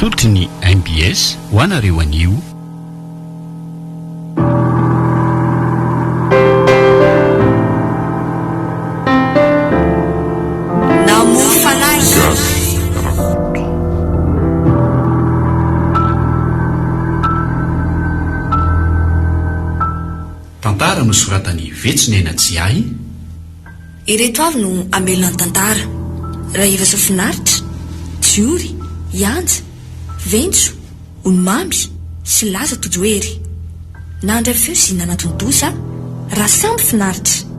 totony MBS ho anareo anio. Tantara no soratany Vetsina eny Ajiay. Ireto avy no amelona ny tantara. Raiva Sofinaritra, Jiory, Yanja, Ventso, Onomamy sy Laza Tojoery. Nandray feo sy nanatondosa raha samby finaritra.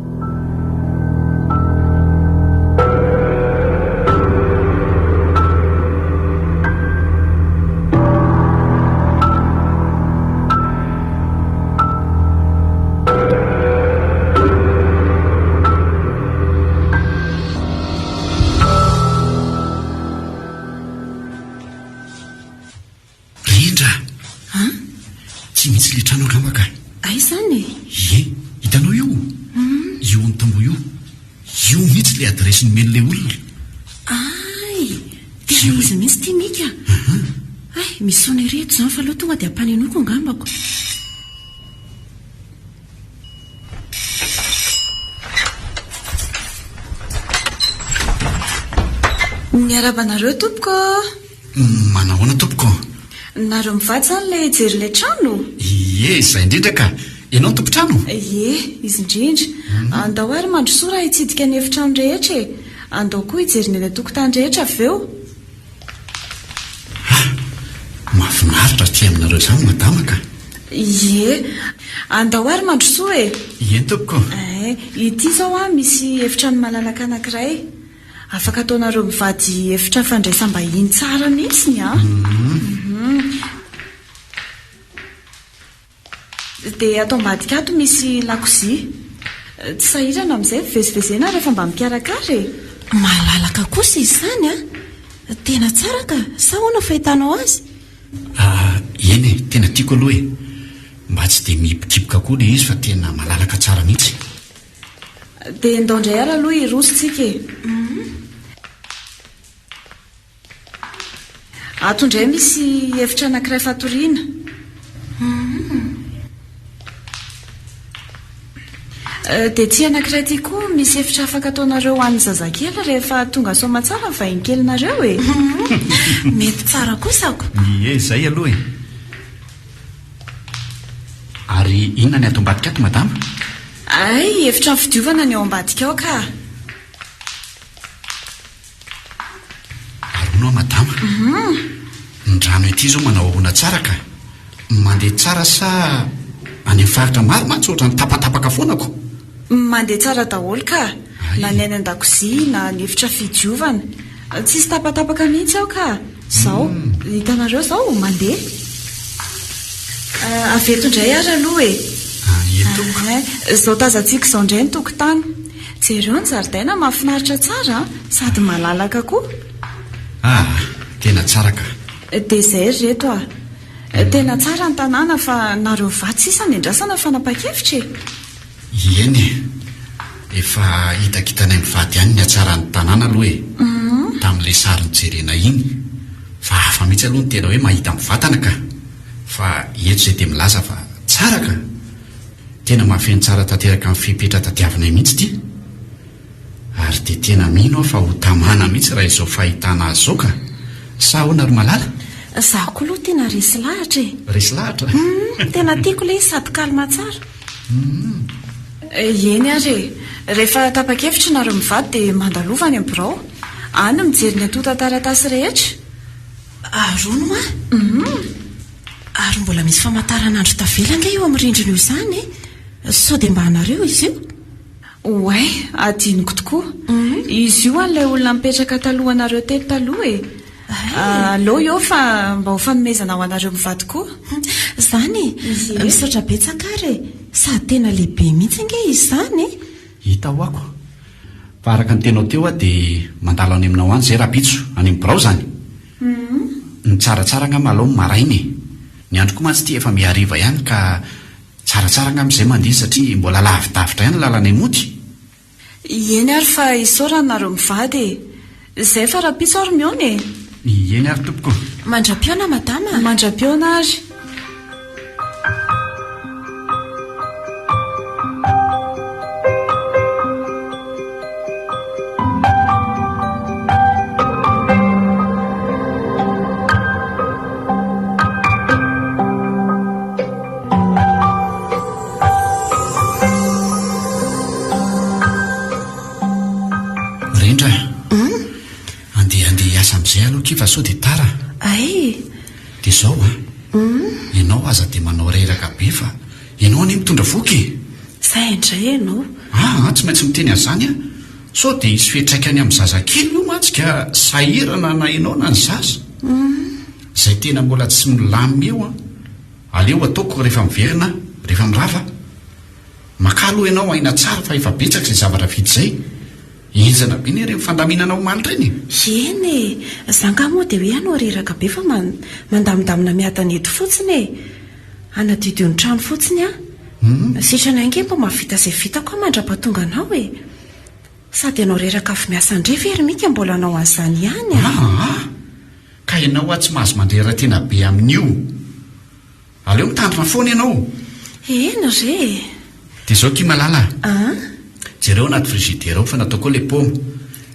Tsy mitsy letranao ramaka. Ay zany e? Ye, hitanao io? Io ny tambo io. Io mitsy le adresy nomen'le olona. Ay, tena izy mitsy ty mika. Ay, misy sona ireto zany fa aloha tonga dia ampanenoko angambako. Miarabanareo tompoko. Manahoana tompoko? Nareo mivady zany le jery le trano? Ie, izay indrindra ka. Ianao ny tompotrano? Ie, izy indrindra. Andao ary mandrosoa raha hitsidika ny efitrano rehetra e. Andao koa hijery ny eny tokotany rehetra avy eo. Mahafinaritra ty aminareo zany madama ka. Ie, andao ary mandrosoa e. Ie tompoko. Ity zao misy efitrano malalaka anankiray. Afaka ataonareo mivady efitra fandraisam-bahiny tsara mihitsy dia atao ambadika ato misy lakozia. Tsy sahirana amin'izay fivezivezena rehefa mba mikarakara e. Malalaka kosa izy zany tena tsara ka. Sa hoana fahitanao azy? Eny e, tena tiako aloha e. Mba tsy dia mihibokiboka koa le izy fa tena malalaka tsara mihitsy. Dia ndaondray ary aloha irositsika e. Ato indray misy efitra anankiray fatoriana. Dia ty anankiray ty koa misy efitra afaka ataonareo an'ny zazakely rehefa tonga soma tsara ny vahinkelinareo e. Mety tsara kosako. Ie, zay aloha e. Ary inona ny ato ambadika ato madama? Ay, efitra ny fidiovana ny ao ambadika ao ka. Arono madama. Ny rano ety zao manao ahoana tsara ka. Mandeha tsara sa any amin'ny faritra maro mantsy ohatra ny tapatapaka foanako? Mandeha tsara daholo ka. Na ny any an-dakozia na ny efitra fidiovana. Tsisy tapatapaka mihitsy ao ka. Zao, hitanareo zao mandeha. Aveto indray ary aloha e. Zao tazantsika izao indray ny tokotany. Jereo ny zaridaina mahafinaritra tsara sady malalaka koa. Tena tsara ka. Dia izay reto tena tsara ny tanàna fa nareo vaty sisa ny andrasana fanapa-kevitra e. Eny e, efa hitakitanay mivady ihany ny hatsaran'ny tanàna aloha e. Tamin'ilay sary nijerena iny fa hafa mihitsy aloha ny tena hoe mahita mivatana ka. Fa eto izay dia milaza fa tsara ka. Tena mahafeno tsara tanteraka amin'ny fipetra tadiavinay mihitsy ty. Ary dia tena mino fa ho tamana mihitsy raha izao fahitana azy zao ka. Sa ahoana ry malala? Zaho koa aloha tena resy lahatra e. Resy lahatra? Tena tiako ilay sady kalma tsara. Eny ary e. Rehefa tapa-kevitra nareo mivady dia mandalovany amin'ny birao. Any mijery ny atota taratasy rehetra. Arono Ary mbola misy famantaranandro tavelanga eo amin'ny rindrina io izany e. Sao dia mba anareo izy io? Oay, adiniko tokoa. Izy io an'ilay olona mipetraka talohanareo telo taloha e. Allo eo fa mba ho fanomezana ho anareo mivady koa. Zany misaotra betsaka ary sady tena lehibe mihitsy ange izy zany e. Hita ho ako. Fa araka ny tenao teo dia mandalo any aminao any zay rabitso any amin'ny birao zany. Ny tsaratsara nga malao marainy. Ny andro koa mantsy ty efa mihariva ihany ka tsaratsara nga amin'izay mandeha satria mbola lavidavitra ihany lalana mody. Eny ary fa isaorana nareo mivady e. Izay fa rabitso ary miona e. eny ary tompoko. Mandra-piona madama. Mandra-piona ary. Rendra andeha hiasa amin'izay aloha kifa sao dia tara. Ay. Dia izao ianao aza dia manao reraka be fa ianao anie mitondra voky. Zay indray ianao. Tsy maintsy miteny an'izany a. Sao dia hisy fiantraikany amin'ny zazakely io mantsika sahirana na ianao na ny zaza. Izay tena mbola tsy milamy eo a. Aleo ataoko rehefa miverina rehefa mirava. Maka aloha ianao aina tsara fa efa betsaka izay zavatra vita izay. Izana be ny ireny fandaminana omaly ireny. Eny e, zanga moa dia hoe ianao reraka be fa mandamindamina miadana eto fotsiny e. Anadidio ny trano fotsiny a. Sitrana inge mba mahavita izay vitako mandra-pahatonga anao e. Sady ianao reraka avy miasa indray very mika mbola anao an'izany ihany a. Ka ianao a tsy mahazo mandrera tena be amin'io. Aleo mitandrina foana ianao. Eny re. Dia izao Kimalala. Jereo anaty frizidera ao fa nataoko ilay paoma.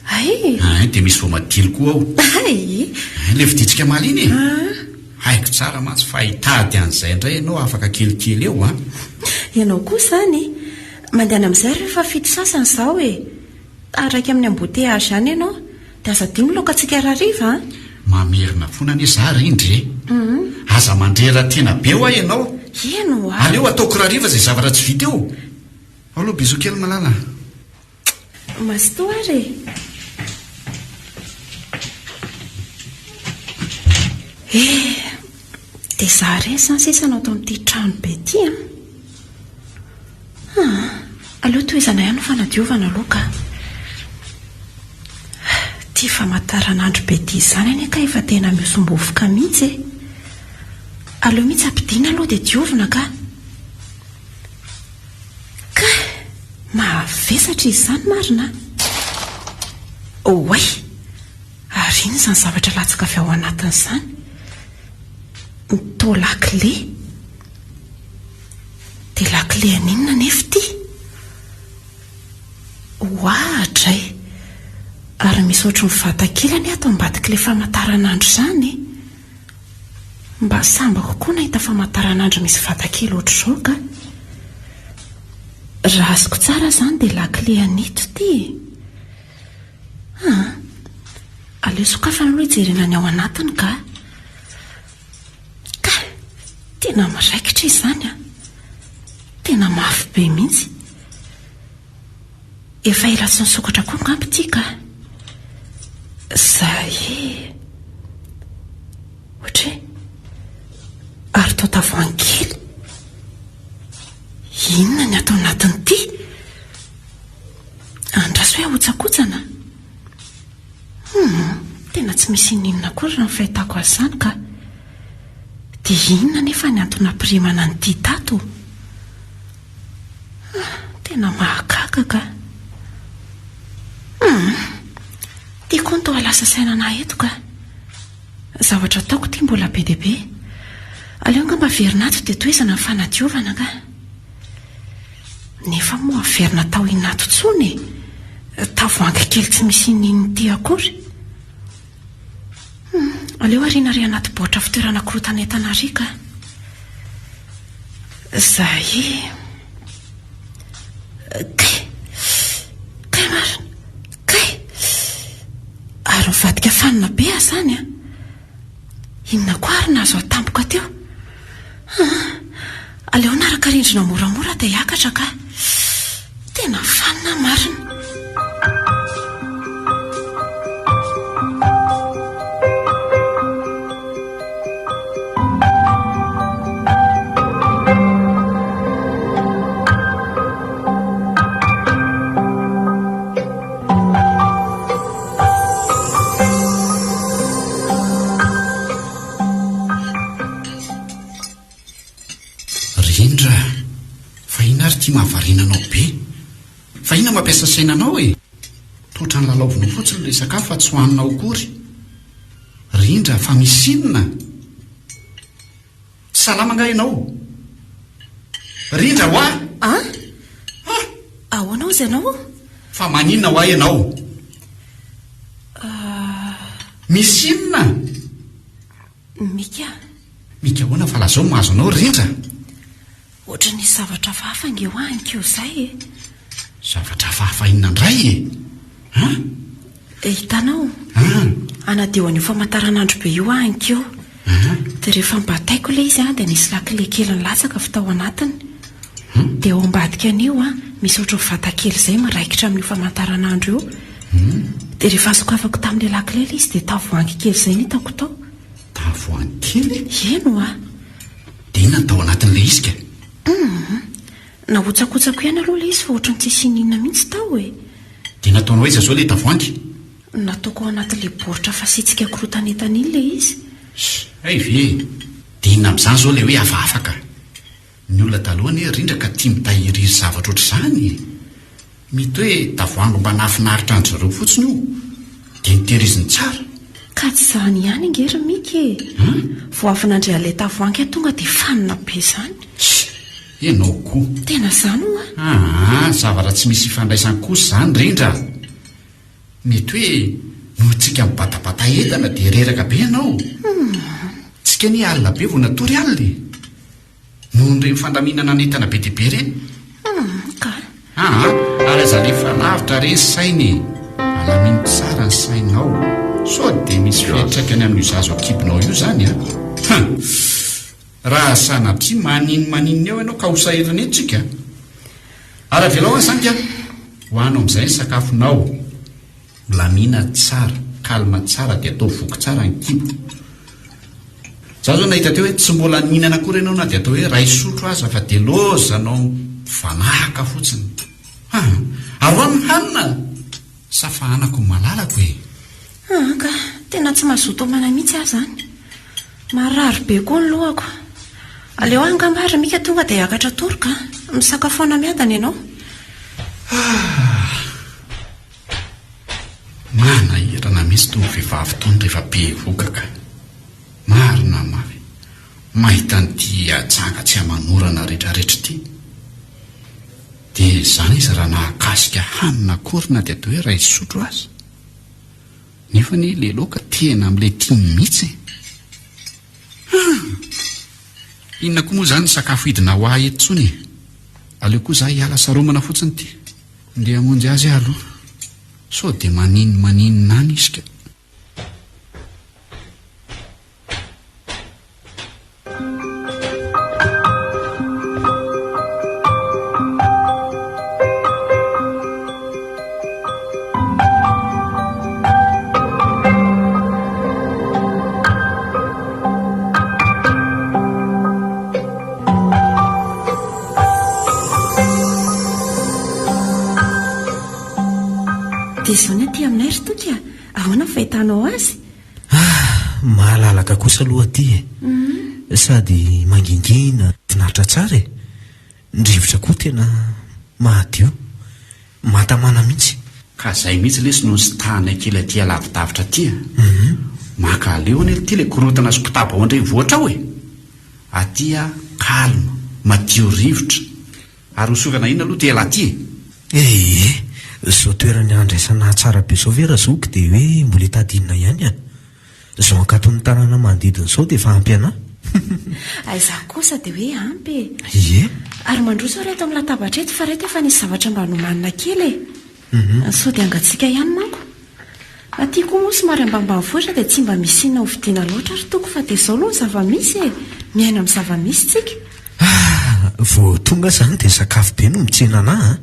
Ay. Dia misy voamadilo koa ao. Ay. Ilay viditsika maly iny. Haiko tsara mantsy fa hitady an'izay indray ianao afaka kelikely eo a. Ianao koa izany mandeha amin'izay rehefa fito sasany izao e. Araiky amin'ny amboteiazy izany ianao dia aza dimy lokatsika rariva. Mamerina foana anie za rindry. Aza mandrera tena be ho aho ianao. Eno a. Aleo ataoko rariva izay zavatra tsy vita eo. Aloha biso kely Malala. Masto ary. Dia za re zany sisa anao tao amin'ity trano be ity a. Aleo tohizana ihany fanadiovana aloha ka. Ty famantaranandro be ity izany anie ka efa tena miosombovoka mihitsy e. Aleo mihitsy ampidiana aloha dia diovina ka. Mavesatra izy izany marina. Oay, ary iny izany zavatra latsaka avy ao anatin'izany. Mitao lakile. Dia lakile aninona nefa ity? Ohatray. Ary misy ohatry ny vatakely anie atao ambadik'ilay famantaranandro izany. Mba sambako koa nahita famantaranandro misy vatakely ohatr'izao ka. Raha azoko tsara izany dia lakile anito ity. Aleo sokafana aloha hijerena ny ao anatiny ka. Tena miraikitra izany a. Tena mafy be mihitsy. Efa ela tsy nisokatra koa ngambo ity ka. Zay ohatra ary tao tavoahangy kely. Inona ny atao anatiny ity? Andraso hoe ahotsakotsana. Tena tsy misy inona koa raha ny fahitako azy izany ka. Dia inona nefa ny antony hampirimana an'ity tato? Tena mahagaga ka. Tiako ny toa lasa saina anahy eto ka. Zavatra ataoko ity mbola be dia be. Aleo nga mba verinato dia toezana ny fanadiovana ka. Nefa moa verina tao inato tsony. Tavoahangy kely tsy misy inona ity akory. Aleo ariana ry anaty baoritra fitoerana korotanentana ry ka. Zay. Kay marina. Kay. Ary mivadika fanina be aho izany a. Inona koa ary nahazo atampoka teo? Aleo naraka rindrina moramora dia hiakatra ka. Tena fanina marina. Rindra, fa ina ary tia mahavarinanao be? Fa ina mampiasa sainanao e? Totra ny lalaovinao fotsiny ilay sakafo fa tsy hohaninao akory. Rindra fa misinina. Salama nga ianao? Rindra ho ah? Ahoanao izy ianao? Fa maninona ho ianao? Misinina. Mika hoana fa lazao mahazo anao Rindra. Ohatra ny zavatra fahafa ngeo ankeo izay e. Zavatra fahafa inona indray e? Hitanao anadeo an'io famantaranandro be io ankeo. Dia rehefa mbataiko ilay izy dia nisy lakile kely nilatsaka fitao anatiny. Dia ao ambadika an'io misy ohatry ny vatakely izay miraikitra amin'io famantaranandro io. Dia rehefa sokafako tamin'ilay lakile ilay izy dia tavoahangy kely izay ny hitako tao. Tavoahangy kely? Eno dia inona tao anatin'ilay izy ka? Nahotsakotsako ihany aloha ilay izy fa ohatry ny tsisy ninona mihitsy tao e. Dia nataonao izy zao ilay tavoahangy? Nataoko ao anatin'ilay baoritra fasitsika korotanetana iny ilay izy. Ve dia inona amin'izany zao ilay hoe afaka? Ny olona taloha ny Rindra ka tia mitahiriry zavatra ohatr'izany. Mety hoe tavoahangy mba nahafinaritra an zareo fotsiny io dia nitehiriziny tsara. Ka tsy izany ihany angery Mika e. Vao avy nandrehan'ilay tavoahangy tonga dia fanina be izany. Ianao koa. Tena izany io zavatra tsy misy ifandraisany kosa izany Rindra. Mety hoe noho tsika mibatabata entana dia reraka be ianao. Tsika ny alina be vao natory alina. Noho nireny fandaminana n'entana be dia be ireny. Ary aza rehefa lavitra reny sainy. Alamino tsara ny sainao. Sao dia misy fiantraikany amin'io zazo akibinao io izany raha sanatria maninona eo ianao ka ho sahirana etsika. Ary avelao izany ka hoanao amin'izay ny sakafonao. Lamina tsara, kalma tsara dia atao voky tsara ny kibo. Za zao nahita teo hoe tsy mbola ninana akory ianao na dia atao hoe ray sotro aza fa dia lozanao vanahaka fotsiny. Ary hoan'ny hanina safahanako malalako e. Ka tena tsy mazoto homana mihitsy aho izany. Marary be koa ny lohako. Aleo angambara Mika tonga dia hiakatra toroka misakafoana miadana ianao. Manahirana mihitsy itony vehivavy itony rehefa be vokaka. Marina mafy mahita an'ity ajanga tsy hamanorana rehetrarehetra ity. Dia izany izy raha nahakasika hanina korina dia atao hoe ray sotro azy. Nefa ny ilay loaka tena amin'ilay tiany mihitsy. Inona koa moa izany ny sakafo hidina ho ahy eto intsony. Aleo koa izaho hiala saromana fotsiny ity. Ndeha hamonjy azy aloha. Sao dia maninona any izy ka. Dia izao ny aty aminay ry toka. Ahoana fahitanao azy? Mahalalaka kosa aloha aty e. Sady mangingina, finaritra tsara e. Ny rivotra koa tena mahadio, matamana mihitsy. Ka izay mihitsy lesy no sy tahana kely aty alavidavitra aty. Maka aleo any ity ilay korotana sy kitabo ao andrenivohitra ao e. Aty kalma, madio rivotra. Ary hosokana ina aloha dia elaty e. Zao toerany andraisana tsara be zao vera zoky dia hoe mbola hitadinina ihany zao ankatony tanàna manodidina izao dia efa ampy ana. Aiza kosa dia hoe ampy e. Ary mandroso reto amin'ny latabatra eto fa reto efa nisy zavatra mba nomanina kely e. Sao dia angatsika ihany manko. Aty koa moa somary ambanimbanivohitra dia tsy mba misy inona hovidiana loatra ary toko fa dia izao aloha ny zava-misy e. Miaina amin'ny zava-misy tsika. Vao tonga izany dia sakafo be no mitsena ana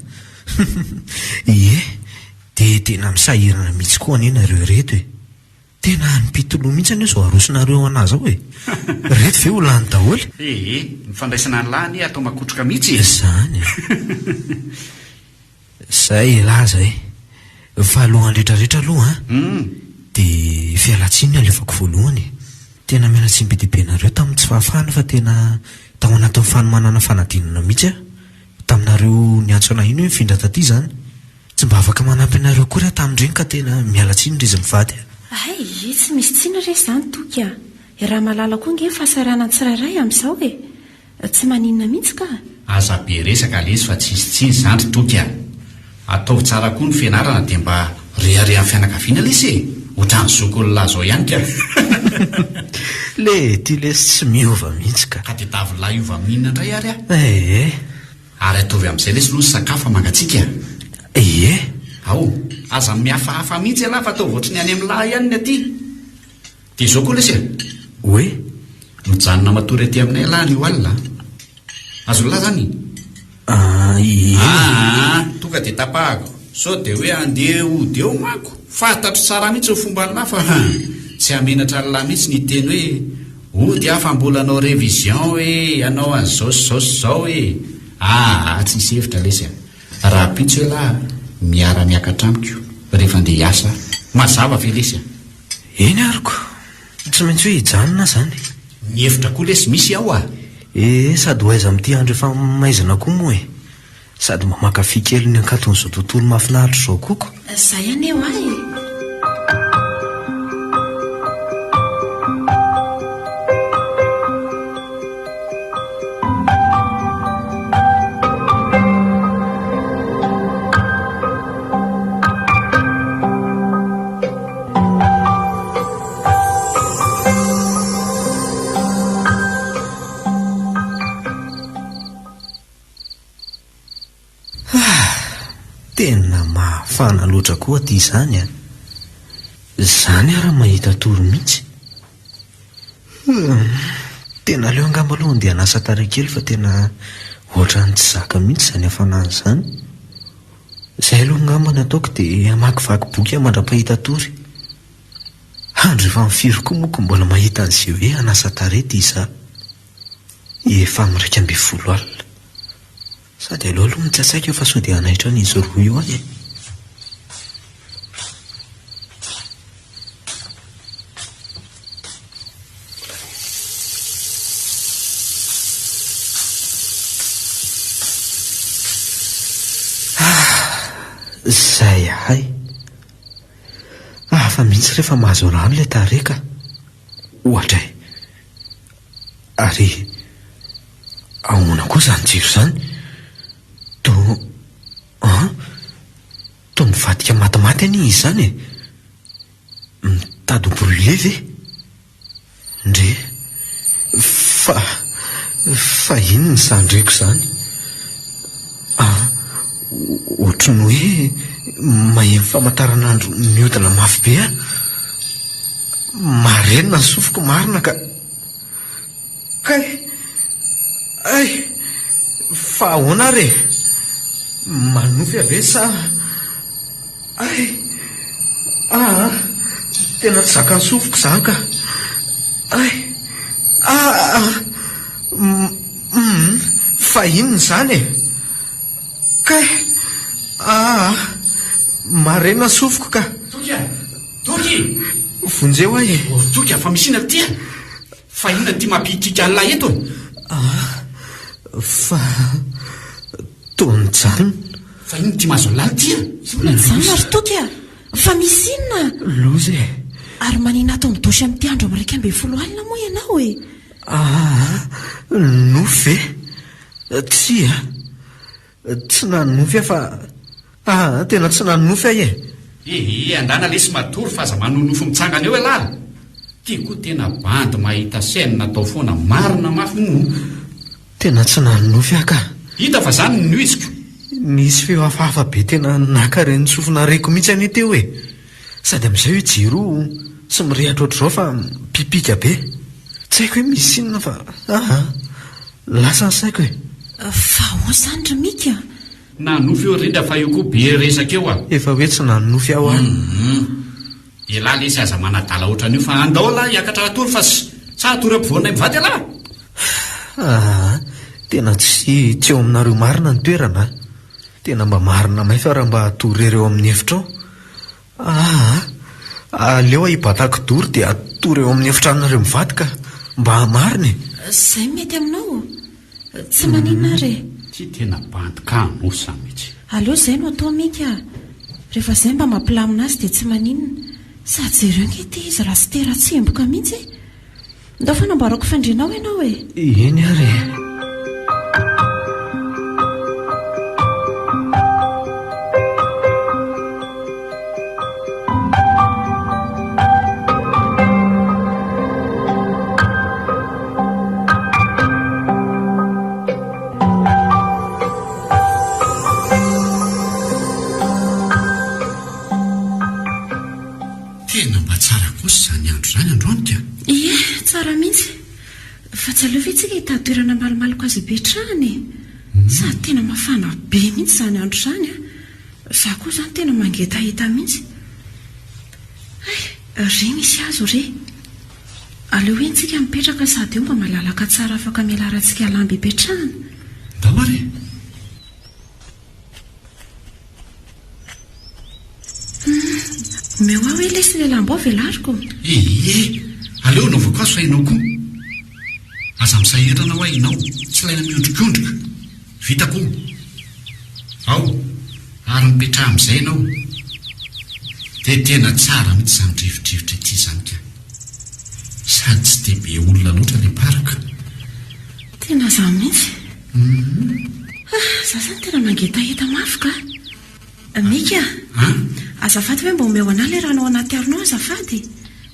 dia tena misahirana mihitsy koa anenareo reto e. Tena nipitoloha mihitsy any zao arosonareo anazy ao e. Reto ve ho lany daholo? Nifandraisana ny lany atao makotroka mihitsy izany. Zay laza e. Fa alohan'ny rehetrarehetra aloha dia fialatsiny alefako voalohany. Tena miala tsiny be dia be nareo tamin'ny tsy fahafahana fa tena tao anatin'ny fanomanana fanadinana mihitsy taminareo ny antso anahiny hoe mifindra taty izany. Tsy mba afaka manampy anareo koa raha tamin'ireny ka tena miala tsiny ry izy mivady. ay tsy misy tsina re izany toky a raha malala koa nge fahasarana tsirairay amin'izao tsy maninona mihitsy ka aza be resaka lezy fa tsisitsiny zany ry toky a ataovy tsara koa ny fianarana dia mba rehare amin'ny fianakaviana lesy ohatrany zokolona zao ihany ka le ty lesy tsy miova mihitsy ka dia davolahy iova amin'inona indray ary ary ataovy amin'izay lesy aloha sakafo mangatsika ao aza mihafahafa mihitsy alahy fa atao voatra ny any amin'ny lahy ihany ny aty dia izao koa lesy hoe mijanona matory aty aminay alahy ny alina azo lahy zany tonga dia tapahako sao dia hoe andeha ody eo mako fantatro tsara mihitsy ho fomba lahy fa tsy hamenatra ny lahy mihitsy ny teny hoe ody aho fa mbola anao révision hoe anao an'izao zao zao tsisy hevitra lesy raha pitsy hoe lahy miara-miakatra amiko rehefa andeha hiasa mazava ve lesy eny ariko tsy maintsy hoe hijanona zany ny hevitra koa lesy misy aho sady ho aiza amin'ity andro efa maizana koa moa sady mamakafy kely ny ankaton'izao tontolo mahafinaritra izao koko zay any eo ahy tena mahafana loatra koa ty izany zany raha mahita tory mihitsy tena leo angamba aloha andeha nasa taray kely fa tena ohatrany tsy zaka mihitsy zany hafanany zany zay aloha angamba ny ataoko dia amakivaky boky aho mandra-pahita tory andro efa mifiry koa moko mbola mahita an'izay hoe anasa taray ty iza efa miraika amby 10 alina sady aloha aloha mitsatsaika eo fa sao dia hanaitra n'izy roa io ahy zay ahay fa mihitsy rehefa mahazo rano ilay tareka ohatra ary ahoana koa zany jiro zany to mivadika matimaty any izy zany mitady brûlé ve ndre fa inona ny zandreko zany ohatrany hoe mahemy famataranandro miodina mafy be marenina ny sofiko marina ka ay fa ahoana re manofy ave sa ay tena tsy zaka ny sofiko zany ka ay fa inona zany kay marena sofiko ka toky vonjeo ahy toky fa misina ty fa inona ty mampikika an'lahy eto fa tonjany fa ino ty mahazo lahy ty zany ary toky fa misy inona lozy ary manina atao midosy amin'ity andro am'raika amby 10 alina moa ianao nofy tsy nanofy fa tena tsy nanofy ahy andana lesy matory fa aza manonofo mitsangana eo lahy ty koa tena bandy mahita saine natao foana marina mafy mo tena tsy nanofy ka hita fa zany ny noiziko misy feo hafahafa be tena nakareny sofina reko mihitsy any teo sady amin'izay hoe jiro tsy mirehatra ohatr'izao fa pipika be tsy haiko hoe misy inona fa lasa ny saiko fa ho zany ry mika nanofy eo rindra fa io koa be resaka eo efa hoe tsy nanofy aho lahy lesy aza manadala ohatran'io fa andao lahy hiakatra atory fa sa atory ampivoanay mivady alahy tena tsy eo aminareo marina ny toerana tena mba marina may fa raha mba atoryreo amin'ny efitra ao aleo hibatako dory dia atory eo amin'ny efitranareo mivady ka mba hamariny zay mety aminao tsy maninona re tsy tena bandyka anosy mihitsy aleo zay no atao mika rehefa zay mba mampilamina azy dia tsy maninona sady jereo nge ty izy raha sy tera-tsemboka mihitsy ndao fanambarako fandrinao ianao e. Eny ary. Tena mba tsara kosa zany andro zany androany ka. Ie, tsara mihitsy. Fa tsy aleo vetsika hitahatoerana malimaloko azy betrahany. Sady tena mafana be mihitsy zany andro zany a. Za koa zany tena mangetahita mihitsy. Ry misy azo ry. Aleo entsika mipetraka sady eo mba malalaka tsara afaka mialarantsika lamby betrahana. Ndao ary. Meo aho hoe lesy le lambo velariko. Ie, aleo nao voankazo fa ianao koa. Aza misahirana ho ainao, tsy ilaina miondrikondrika. Vitako. Ao, ary mipetraha amin'izay ianao. Dia tena tsara mihitsy izany drividrivotra ity izany ka. Sady tsy dia be olona loatra ilay paraka. Tena za mihitsy. Za zany tena mangetaheta mafy ka. Mika, azafady hoe mba omeo anahy ilay ranao anaty aronao azafady.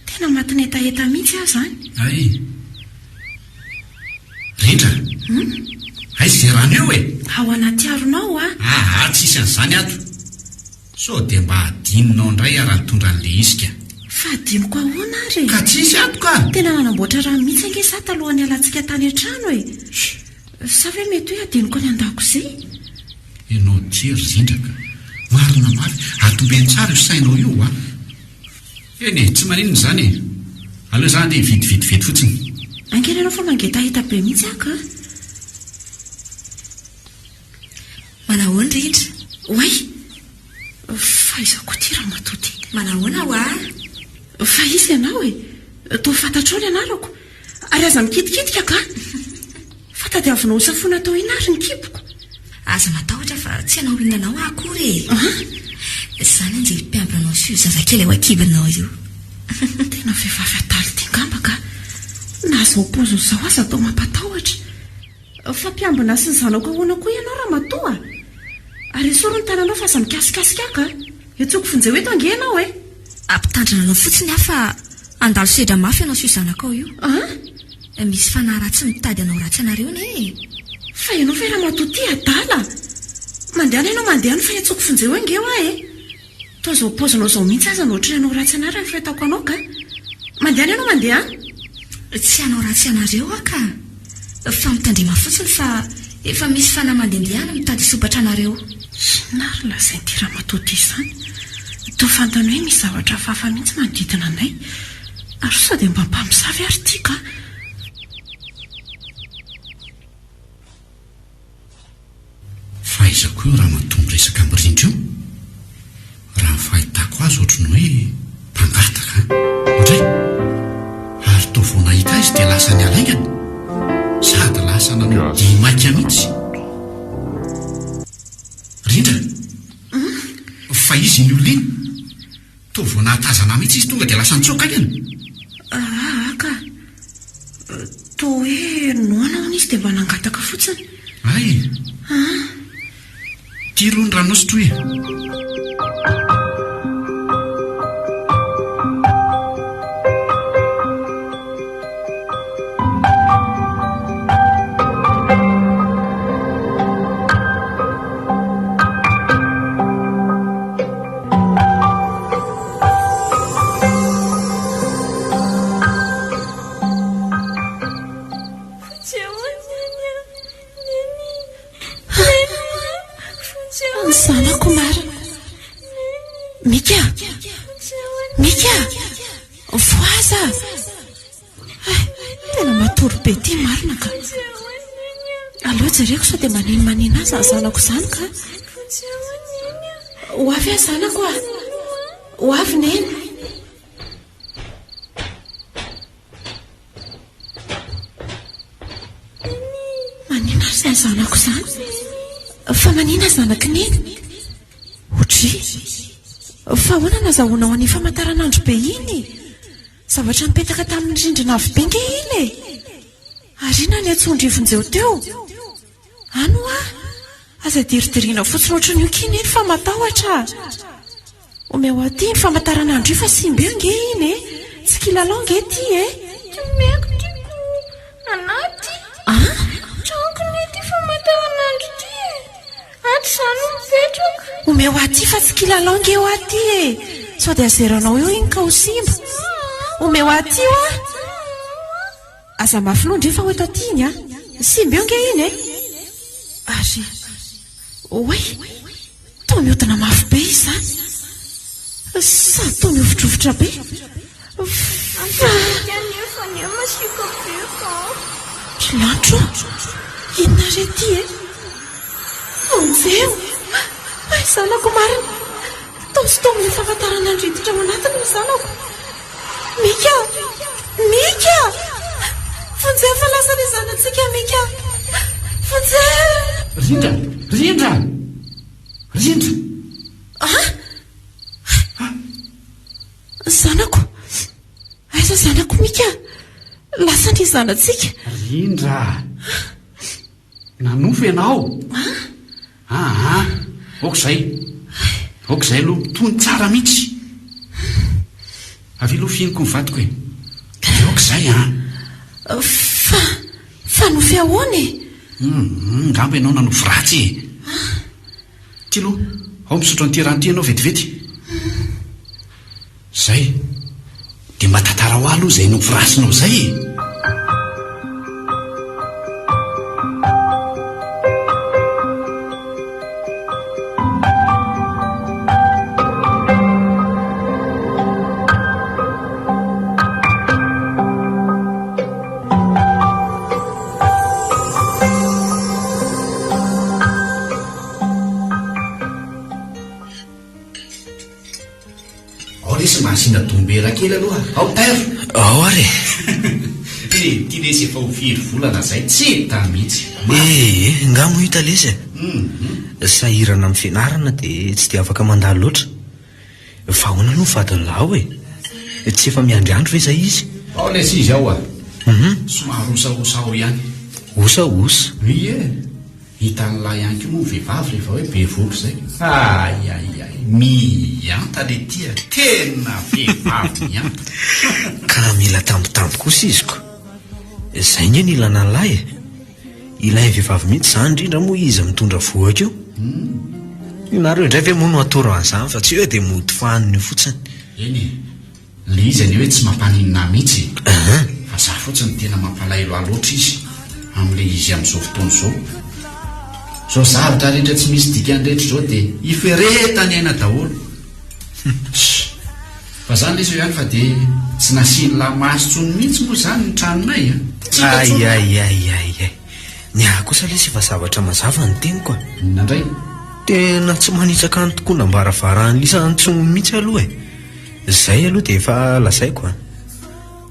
Tena matinetaheta mihitsy aho zany. Ay. Rindra. Aiza izay rano eo e? Ao anaty aronao a. Tsisy an'izany ato. So dia mba adininao indray araha nitondra an'ilay izy ka. Fa adinoko ahoana ary? Ka tsisy ato ka. Tena nanamboatra rano mihitsy ange sa talohan'ny alantsika tany an-trano e. Sa ve mety hoe adinoko any an-dakozia? Ianao jery zindraka. Marina mafy, atobeny tsara io sainao io a. Eny e, tsy maninona izany e. Aleo izany dia vidividy fotsiny. Ankeny ianao fa mangetahita be mihitsy aho ka. Manahoana Rindra? Oay, fa izako ty raha matody. Manahoana ho a? Fa izy ianao e, toa fantatrao ny anarako. Ary aza mikitikitika ka. Fatadiavinao safoana tao inary ny kiboko. Aza matahotra fa tsy anao inanao akory e. Zany anjy mpiambinanao sy io zazakely ao akibinao io. Tena vehivavy ataly ty ngamba ka. Na zao pozo zao aza atao mampatahotra. Fa mpiambina sy ny zanako ahoana koa ianao raha matoa. Ary isoro ny tananao fa aza mikasikasika ka. Etsoko fonjeo eto ange ianao e. Ampitandrina anao fotsiny aho fa andalo sedra mafy ianao sy io zanakao io. Misy fanahy ratsy mitady anao ratsy anareo ne. Fa ianao fa raha matoty adala. Mandehana ianao mandehana fa etsoko fonjeo ange ho e. Toa zao pozinao zao mihitsy aza no ohatry ianao ratsy anareo rehefa hitako anao ka. Mandehana ianao mandeha. Tsy anao ratsy anareo ka. Fa mitandrima fotsiny fa efa misy fanahy mandendehana mitady sopatra anareo. Nary lazay ty raha matoty izany. Toa fantany hoe misy zavatra hafahafa mihitsy manodidina anay. Ary sao dia mba mpamosavy ary ty ka. Fahaizako io raha matombo resaka amin'ny Rindra io. Raha ny fahitako azy ohatrany hoe mpangataka. Indray, ary toa vao nahita azy dia lasa ny alaingana. Sady lasa nanao dimaika mihitsy. Rindra, fa izy ny olona toa vao nahatazana mihitsy izy tonga dia lasa nitsoaka aikany. Ka toa hoe noana hoana izy dia mba nangataka fotsiny. Ay. Tiro ny ranonao sy troe. Zanako marina. Mika. Mika. Voaza. Tena matory be ty marina ka. Aleo jereko sao dia manino azy ny zanako izany ka. Ho avy ahy zanako a. Ho avy neny. Manino azy ny zanako izany. Fa manina zanaka neny. Otry. fa hoana nazahoana ho any famantaranandro be iny zavatra nipetaka tamin'ny rindrina avy be nge iny e arina ny atsondrivonjeo teo ano a aza diridirina fotsiny oatra ny okiny iny fa matahotra omeo aty ny famantaranandro io fa simby eo nge iny e tsy kilalao nge ty e meko tiako anaty trako mety famantaranandro ty e aty zany mipetraka omeo aty fa tsy kilalao nge eo aty e sao dia azeranao eo iny ka ho simba omeo aty io a aza mafinondry io fa hoeto aty iny a simba eo nge iny e ary oe tao mihodina mafy be izy zany sa tao mihovitrovitra be nefa ny masika be ka lantro inona re ty e onjeo ay zanako marina tao sy tao amin'ny fahafantaranandro hiditra ao anatiny ny zanako mika mika fonjeo fa lasa ny zanatsika mika fonjeo rindra zanako aiza zanako mika lasa ny zanatsika rindra nanofo ianao okzay aloha tony tsara mihitsy avy aloha fianiko nyvatiko e okzay fa nofy ahoana e ngamba ianao nanofo ratsy e ty aloha ao misotro an'ity rano ty ianao vetivety zay dia matatara ho aloha zay nofo ratsinao zay e masina dombera kely aloha ao tairo ao ary ty lesy efa ho firy volana zay tsy ta mihitsy ngamo hita lesy sahirana amin'ny fianarana dia tsy dia afaka mandalo loatra fa hoana aloha vadiny lao e tsy efa miandriandro ve zay izy ao lesy izy ao somary osaosa ao ihany osaosa ie hitan'lahy ihany ko moa vehivavy rehefa hoe be voko zay ayayay mianta le tia tena vehivavy mianta ka mila tampotampo kosa izy ko zay nge ny ilana n'lahy ilay vehivavy mihitsy zany indrindra moa izy mitondra voaka io nareo indray ve moa no atoro an'izany fa tsy hoe dia mody fahaniny fotsiny eny le izy any hoe tsy mampaninina mihitsy fa za fotsiny tena mampalaelo aloatra izy amin'le izy amin'izao fotoana zao zao zavatra rehetra tsy misy dikan'rehetra zao dia iferetany aina daholo fa zany lesy ihany fa dia tsy nasiny lahy masotsony mihitsy moa zany ny tranonay ayayayay ny aha kosa lesy efa zavatra mazava ny teniko nandray tena tsy manitsaka ny tokoa nambaravarahan'ny lisany tsony mihitsy aloha zay aloha dia efa lazaiko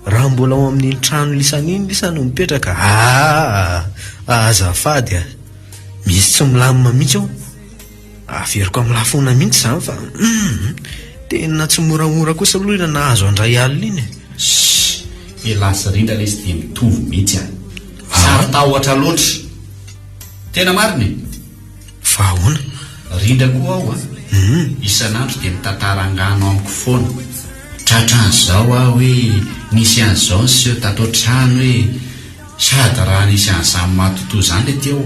raha mbola ao amin'ny trano lisan'iny lisany mipetraka azafady misy tsy milamina mihitsy ao averiko amin'ny lafona mihitsy zany fa tena tsy moramora kosa aloha nahazo andray alina iny elasa rindra lesy dia mitovy mihitsy sary tahotra loatra tena mariny fa ahoana rindra koa ao isan'andro dia mitantarangano amiko foana tratran'izao aho hoe nisy an'izao nyseo tato trano hoe sady raha nisy an'izany matotoa zany le teo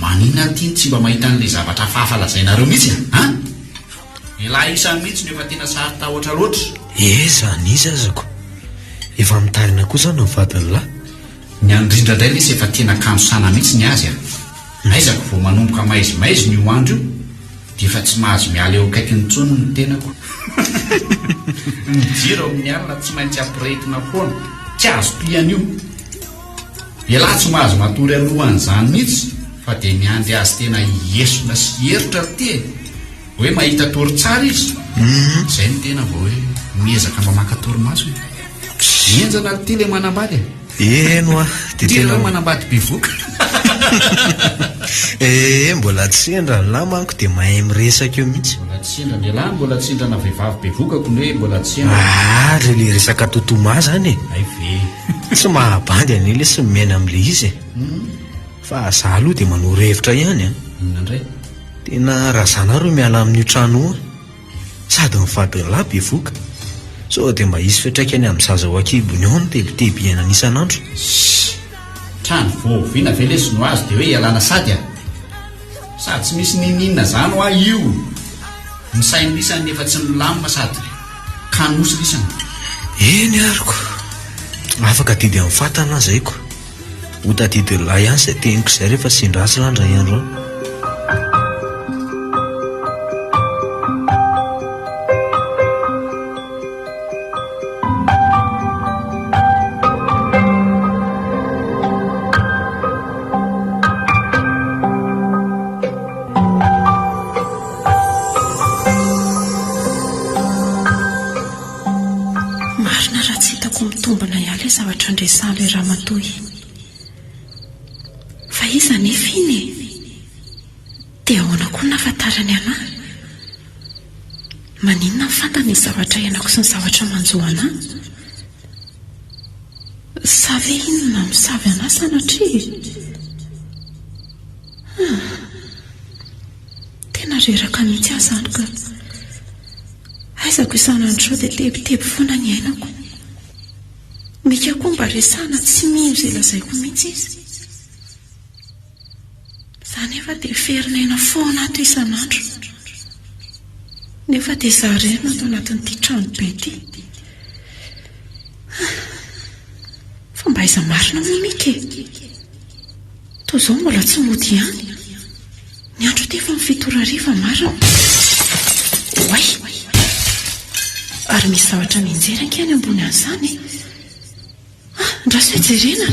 manina tiany tsy mba mahita n'le zavatra fahafalazainareo mihitsy ilahy isan'ny mihitsy no efa tena sary tahotra loatra zany izy azako efa mitarina kosa no mivadiny lahy ny andrindra indray lesy efa tena kanosana mihitsy ny azy aizako vao manomboka maizimaizy ny hoandro io dia efa tsy mahazo miala eo akaiky ny tsony ny tenako mijiro amin'ny alina tsy maintsy ampirehetina foana tsy azo piany io ilahy tsy mahazo matory alohan'izany mihitsy fa dia miandry azy tena hiesona sy hieritra ty hoe mahita tory tsara izy zay ny tena vao hoe miezaka mba makatory maso mienjana ty le manambady eno a dia tena manambady bevoka Mbola tsy sendra ny lahy manko dia mahay miresaka eo mihitsy. Mbola tsy sendra ny lahy, mbola tsy sendrana vehivavy be vokako ny hoe mbola tsy sendra. Ry le resaka tontoma zany ay ve tsy mahabandy any le sy miaina amin'le izy fa za aloha dia manoro hevitra ihany a. inona indray? Tena raha zanareo miala amin'io trano io sady mivady ny lahy be voka so dia mba hisy fitraikany amin'ny zaza ho akibony ao no tebiteby aina isan'andro. Trano voaviana ve le sinoazy dia hoe ialana sady a sady tsy misy nininona zany ho ahy io ny sainy lisany nefa tsy milamina sady kanosy lisana. Eny ariko afaka didy amin'ny fatana zayko ho tadidy lahy ihany izay teniko izay rehefa sindrasy landra ihany rao. Andresale Ramatoy fa iza nefa iny dia ahoana koa nafatarany anahy maninona mifantana ny zavatra ianako sy ny zavatra manjoana sa ve inona misavy anahy sanatria tena reraka mihitsy aho zany ka aizako isan'andro dia tebiteby foana ny ainako mika koa mba resana tsy mino izay lazaiko mihitsy izy za nefa dia ferinena foana ato isan'andro nefa dia zarena ato anatin'ity trano be ity fa mba iza marina moa mika toa izao mbola tsy mody ihany ny andro ty efa mifitorariva marina oay ary misy zavatra mihinjeranka any ambony an'izany ndraso ejerena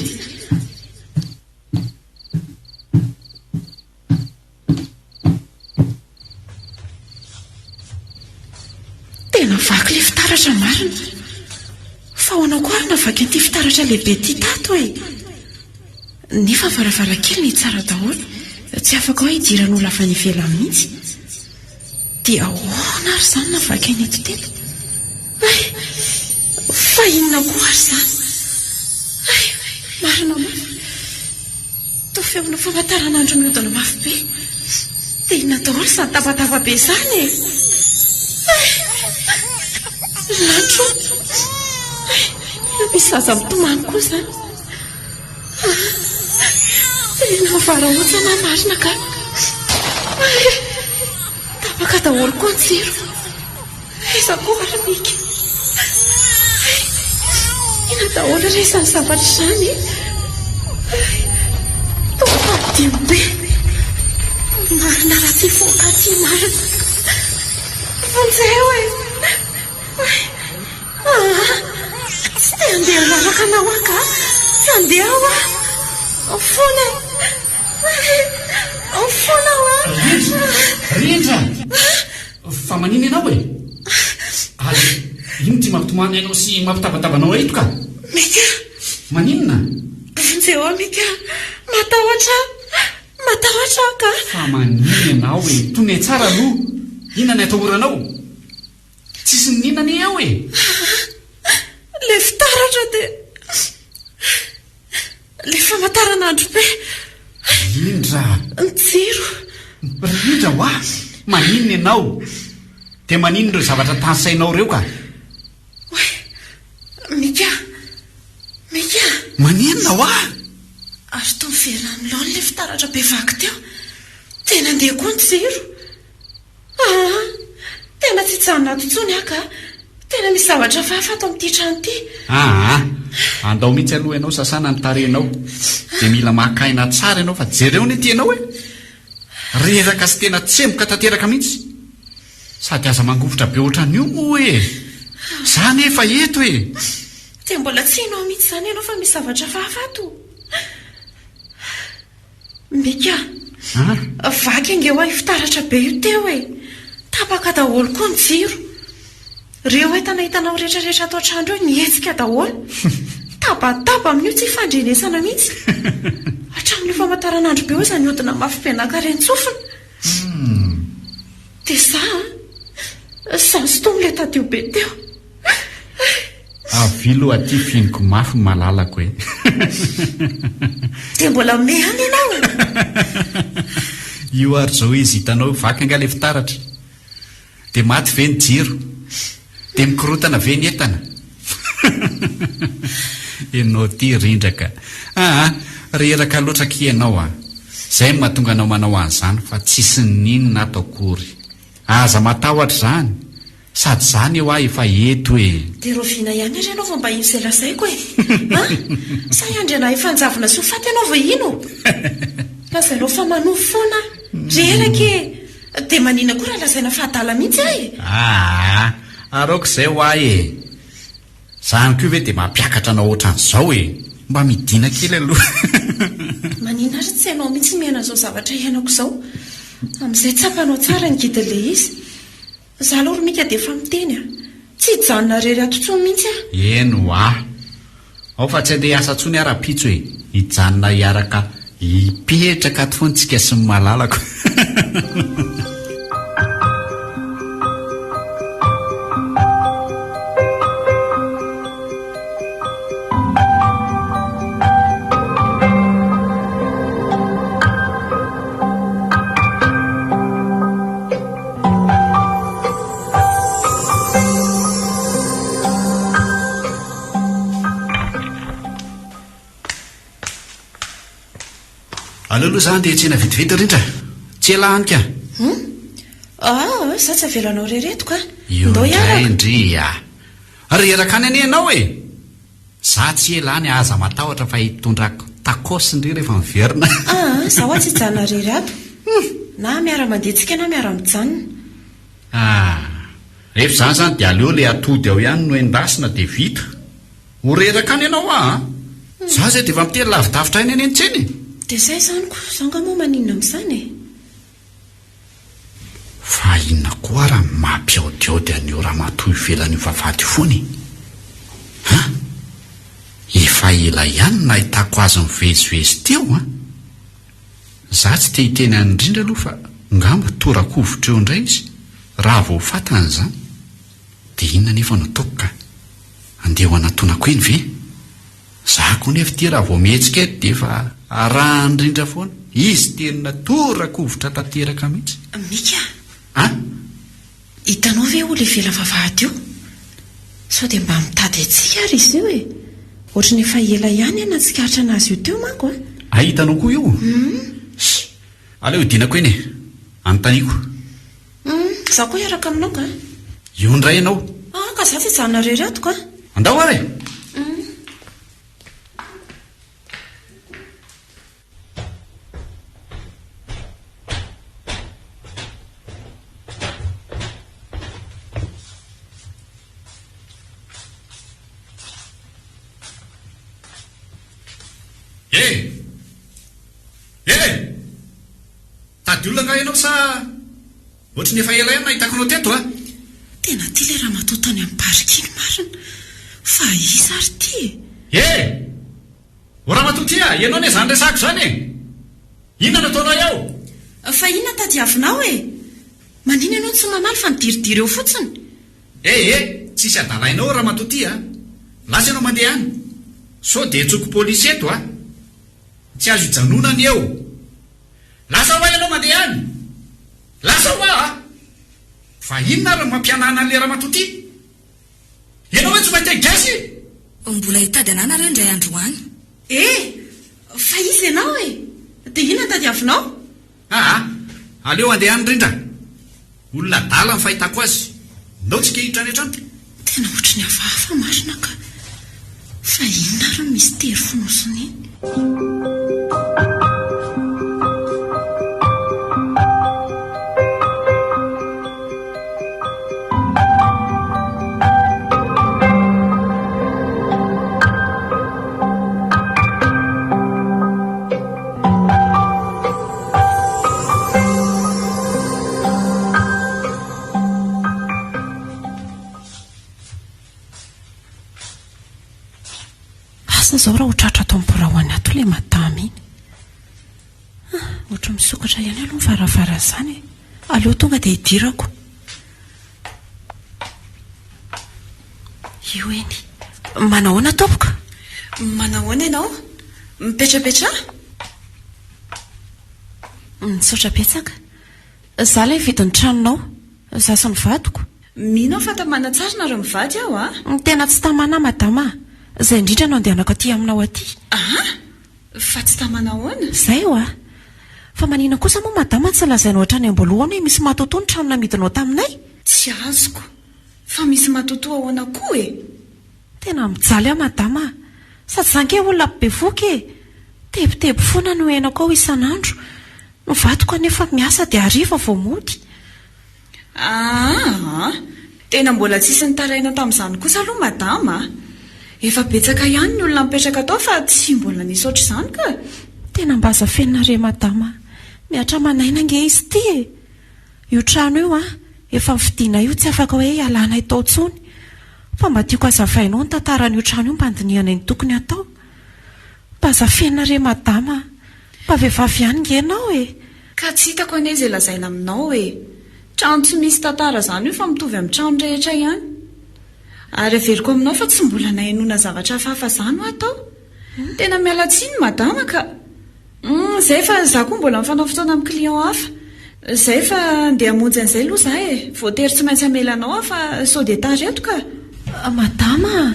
tena vaky le fitaratra marina fa hoanao koa ary navaky an'ity fitaratra lehibe ty tato e nefa varavarakely ny tsara daholo tsy afaka hoe hidiran'olo avy any ivelany mihitsy dia ahoana ary zany navaky an'eto telo fa inona koa ary zany marina mafy to feona famataranandro miodana mafy be dia inona daholo sady tabataba be zany e lantro misy zaza mitomany koa zany tena varaotsana marina ka tabaka daholo koa ny jiro iza koa ary mika ina daholo resany zavatra zany toadio be marina raha tsy foka ty marina vonjay hoe tsy te andeha lalaka anao aka tsy andeha ao fona fona rindra fa manina ianao e ary ino ty mampitomany ianao sy mampitabatabana eto ka mika maninona vonjeo ao mika matahotra ka fa manina ianao e tone tsara aloha inona ny atahoranao tsisy ninona ny ao e le fitaratra dia le famataranandro be rindra ny jiro rindra ho a maninona ianao dia manino ireo zavatra tansainao ireo ka mika maninona ho a ary to miverina amin'ny laony le fitaratra be vaky teo tena andeha koa ny jiro tena tsy tsanona totsony aka tena misy zavatra fahafato amin'ity trano ity andao mihitsy aloha ianao sasana ny tarenao dia mila mahakaina tsara ianao fa jereo ny ty ianao e reraka sy tena tsemboka tanteraka mihitsy sady aza mangovotra be ohatran'io moa e za nefa eto e dia mbola tsy inao mihitsy zany ianao fa misy zavatra fahafato mika vaky angeo ahy fitaratra be io teo e tapaka daholo koa ny jiro reo entana hitanao rehetrarehetra atao trandro eo nietsika daholo tabataba amin'io tsy fandrenesana mihitsy hatrany tamin'le famantaranandro be hoe zany odina mafimpianakary antsofina dia sazotomile tadio be teo avilo aty finiko mafy malalako hoe dia mbola mehany ianao io ary zao izy hitanao vaky anga le fitaratra dia maty ve ny jiro dia mikorotana ve ny entana ianao ty rindraka reraka loatra kianao izay mahatonga anao manao an'izany fa tsisy ninona ato akory aza matahotra izany sady izany eo efa eto hoe dia roviana ihany ary ianao vao mba ino izay lazaiko e sa iandriana efanjavona sy ho faty ianao va ino lazainao fa manovo foana reraka dia manina koa raha lazaina fahadala mihitsy ahy araoko izay ho ahy izany koa ve dia mampiakatra anao ohatran'izao mba midina kely aloha manina ary tsy ianao mihitsy miaina izao zavatra ianako izao amin'izay tsapanao tsara ny gidyle izy za aloha romika dia efa miteny tsy hijanona rery atotsony mihitsy eno ao fa tsy andeha hiasa ntsony ara-pitso hijanona hiaraka hipetraka ato foantsika sy ny malalako aloaloha zany dia tsena vitivity rindra tsy elahanika za tsy avelanao reretiko iodraindry reraka any any ianao za tsy elany aza matahotra fa hitondrako takosindry rehefa miverina za hoa tsy hijanona rery ato na miara-mandehitsika na miara-mijanona rehefa zany zany dia aleo le atody ao ihany no endasina dia vita ho reraka any ianao za zay dia efa mitely lavidavitra iny any antseny dia izay izany ko zanga moa maninona amin'izany fa inona koa raha mampiaodiaody an'io raha matoy ivelan'io vavady fony efa ela ihany nahitako azy mivezivezy teo za tsy te hiteny any indrindra aloha fa ngamba torakovitra eo indray izy raha vao fatana izany dia inona nefa nataoko ka andeha ho anatonako eny ve za koa nefa ty raha vao mihetsika eto dia efa araha indrindra foana izy tenina torakovitra tanteraka mihitsy mika hitanao ve olo ivela vavahady io sao dia mba mitady atsika ary izy io ohatrany efa ela ihany anatsikaritra anazy io teo manko hitanao koa io aleo idinako eny anontaniako za koa iaraka aminao ka io ndray ianao ka za tsy hijanona rery atoko andao ary tady olona nga ianao sa ohatrany efa ela ihany nahitako anao teto tena ty le raha matotany amin'ny barikiny marina fa iza ary ty ho raha matoty ianao ne zany resako zany inona nataonao ao fa inona tadiavinao manina ianao tsy mamaly fa nidiridiry eo fotsiny tsisy adalainao raha matoty lasa ianao mandeha any so dia tsoko polisy eto tsy azo hijanonany eo lasa hoa ianao mandeha any lasa hoa fa inona ry mampianana an'le raha matoty ianao hoe tsy mahita gasy mbola hitady ananareo indray andro any fa izy ianao dia inona tadiavinao aleo andeha any rindra olona dala ny fahitako azy ndao tsika hitrany hatrany tena ohatrany hafahafa marina ka fa inona ry misy tery fonosiny iny zao raha hotratra atao miporahoany ato le matamy iny ohatra misokatra ihany aloha ny varavara izany. Aleo tonga dia hidirako. Io eny. Manahoana tompoko? Manahoana ianao? Mipetrapetra? Misaotra betsaka. Izaho ilay vidin'ny tranonao. Izaho sy ny vadiko. Mino aho fa tamana-tsarina raha mivady aho a? Tena tsy tamana madama. Izay indrindra no andehanako aty aminao aty. Fa tsy tamana ahoana? Izay ho a. Fa manina kosa moa madama tsy lazainao hatrany am-boalohany hoe misy matotoa ny trano namidinao taminay? Tsy azoko. Fa misy matotoa ahoana koa e? Tena mijaly aho madama. Sady zanke olona bevoka e. Tebotebo foana no henako ao isan'andro. No vadiko anefa miasa dia hariva vao mody. Tena mbola tsisy nitaraina tamin'izany kosa aloha madama. Efa betsaka ihany ny olona mipetraka atao fa tsy mbola nisy oatra izany ka. Tena mba azafenina re madama. Miatra manaina nge izy ity e. Io trano io efa mividiana io tsy afaka hoe alana itao tsony. Fa mba tiako azavainao ny tantaran'io trano io mba andiniana ny tokony atao. Mba azafenina re madama. Mba vehivavy ihany nge ianao e. Ka tsy hitako anie izay lazaina aminao e. Trano tsy misy tantara izany io fa mitovy amin'ny trano rehetra ihany. Ary averiko aminao fa tsy mbola nahenona zavatra hafahafa izany ho atao. Tena miala tsiny madama ka. Izay fa izaho koa mbola mifanao fotoana amin'ny client hafa. Izay fa andeha hamonjy an'izay aloha izaho e. Voatery tsy maintsy hamelanao aho fa sao dia tareto ka. Madama.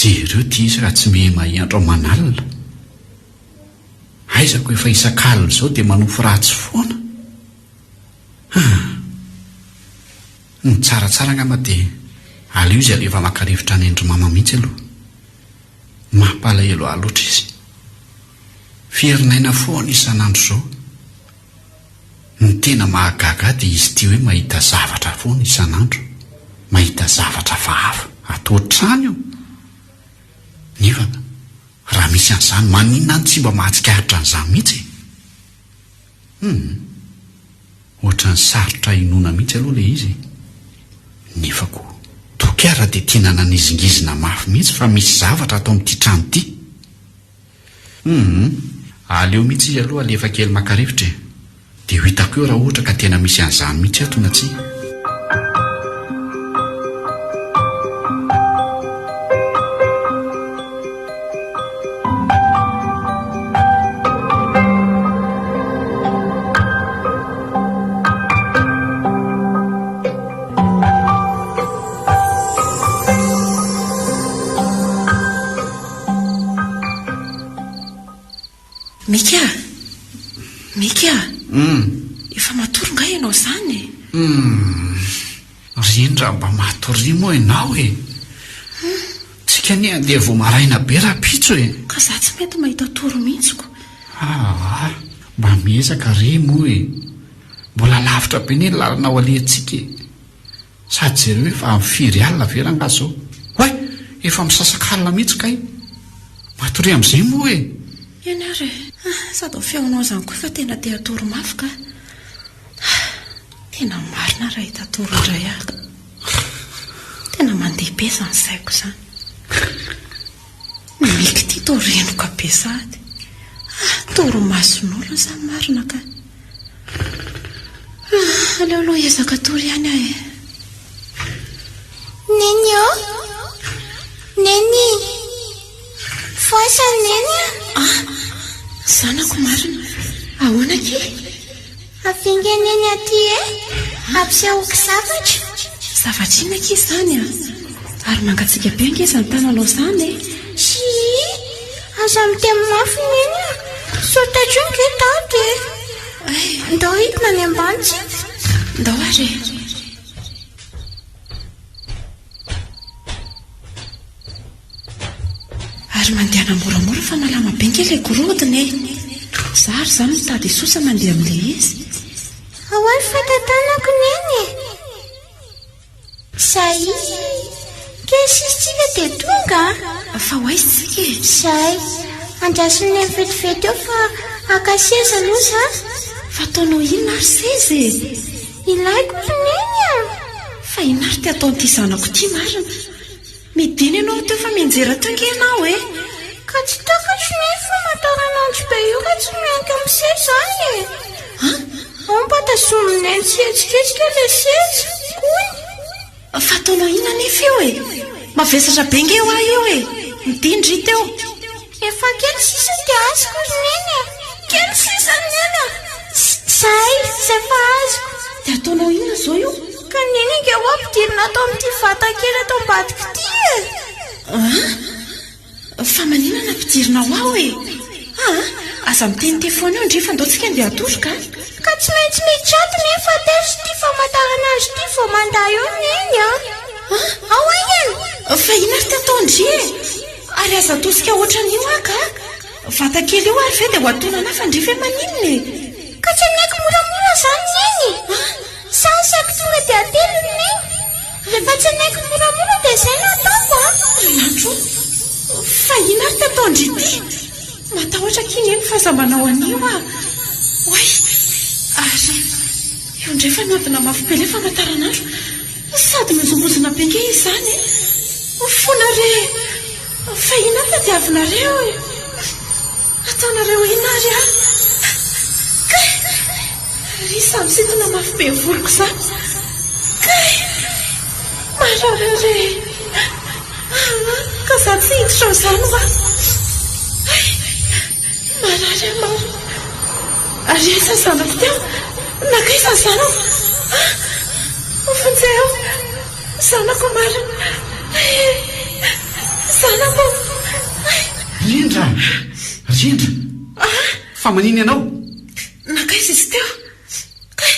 Jereo ty izy raha tsy mihemahiandro manalina. Aizako efa isan-kalina izao dia manofo ratsy foana. Ny tsaratsara angamba dia aleo izy alefa maka-rivotra ny endry mama mihitsy aloha. Mampalahelo loatra izy. Fierinaina foana isan'andro izao. Ny tena mahagaga dia izy ty hoe mahita zavatra foana isan'andro. Mahita zavatra hafa atao trano io. Nefa raha misy an'izany maninona ny tsy mba mahatsikahatra an'izany mihitsy. Ohatra ny sarotra inona mihitsy aloha ilay izy. Nefa koa tokara dia tiana nanizingizina mafy mihitsy fa misy zavatra atao amin'ity trano ity. Aleo mihitsy izy aloha alefa kely maka-rivotra dia ho hitako eo raha ohatra ka tena misy an'izany mihitsy ato na tsia. Mika, efa matory nga ianao izany e. Rindra mba matory moa ianao e. Tsika ni andeha vao maraina be raha pitso e. Ka za tsy mety mahita toro mihitsiko. Mba miezaka re moa e. Mbola lavitra be ny lalana ao alehantsika e. Sady jereo efa amin'ny firy alina vera nga zao. Hoay, efa misasak'alina mihitsy kay. Matory amin'izay moa e. Eny ary sady feonao izany koa fa tena te hatoro mafy ka. Tena marina raha hita toro indray ahaka. Tena mandeha be izany saiko izany. Miky ty torenoka be sady. Toro mason'olona izany marina ka. Aleoloha ezaka toro ihany aho e. Neny o? Neny? Foasa neny? Zanako marina. Ahoana ke? Afingeneny aty e? Ampisehoako zavatra? Zavatra ina ke izany Ary mangatsika be ange izany tananao izany e? Sy, aza miteny mafy neny a. Sotatra io nge tato e. Ndao hitina ny ambany tsy? Ndao ary. Ary mandeha moramora fa malama be nge ilay gorodona e. zary izany mitady isosa mandeha amin'ilay izy. Ao ary fatatanako neny. Zay kely sisitsika dia tonga. Fa ho aisytsika e. Zay andrasiny ny vetivety eo fa akaseza aloha za. Fa ataonao inona ary seza e? Ilaiko neny a. Fa inona ary ty ataon'ity zanako ity marina? Midiny ianao teo fa mianjera tonga ianao e. Ka tsy takatro ny famataranandro be io ka tsy mianky amin'ny seza zany e. Ampatazominy ny tsihetsiketsika ilay seza. Koy. Fa ataonao inona nefa eo e? Mavesatra be nge eo ahy eo e. Midindry teo. Efa kely sisa dia azoko neny e. Kely sisa neny a. Zay fa azoko. Dia ataonao inona zao io? Ka neny nge ho ampidirina atao amin'ity vata kely atao ambadika ity e. Fa manina nampidirina ho aho e. Aza miteny telefona eo indray fa andaontsika andeha atoroka. Ka tsy maintsy mitrato nefa tery ity famantarana azy ity vao manday eo neny a. Ao aingeny. Fa ina ary ty ataondry e? Ary aza atosika ohatran'io aka. Vata kely eo ary ve dia ho atonana fa ndry ve maninona e? Ka tsy anaiko moramora zany neny. Sasaky tonga dia atelo neny. Rehefa tsy anaiko moramora dia izay no ataoko a. Landro, fa ina ary ty ataondry ity? Matahotra kiny eny fa aza manao anio a. Oay, ary eo indray fa miavina mafy be ilay famantaranandro. Sady mizongozona be nge izy zany e. Fonare, fa ina ty diavinareo e. Ataonareo ina ary a. Kay, ry samy sitona mafy be voloko zany. Kay, mararare. Ka za tsy hiditra zany va. Marare maro. Ary esa zanako teo. Nakaiza zanako. Ofonjeo. Zanako marina. Zanako. Rindra. Fa maniny ianao? Nakaiza izy teo. Kay,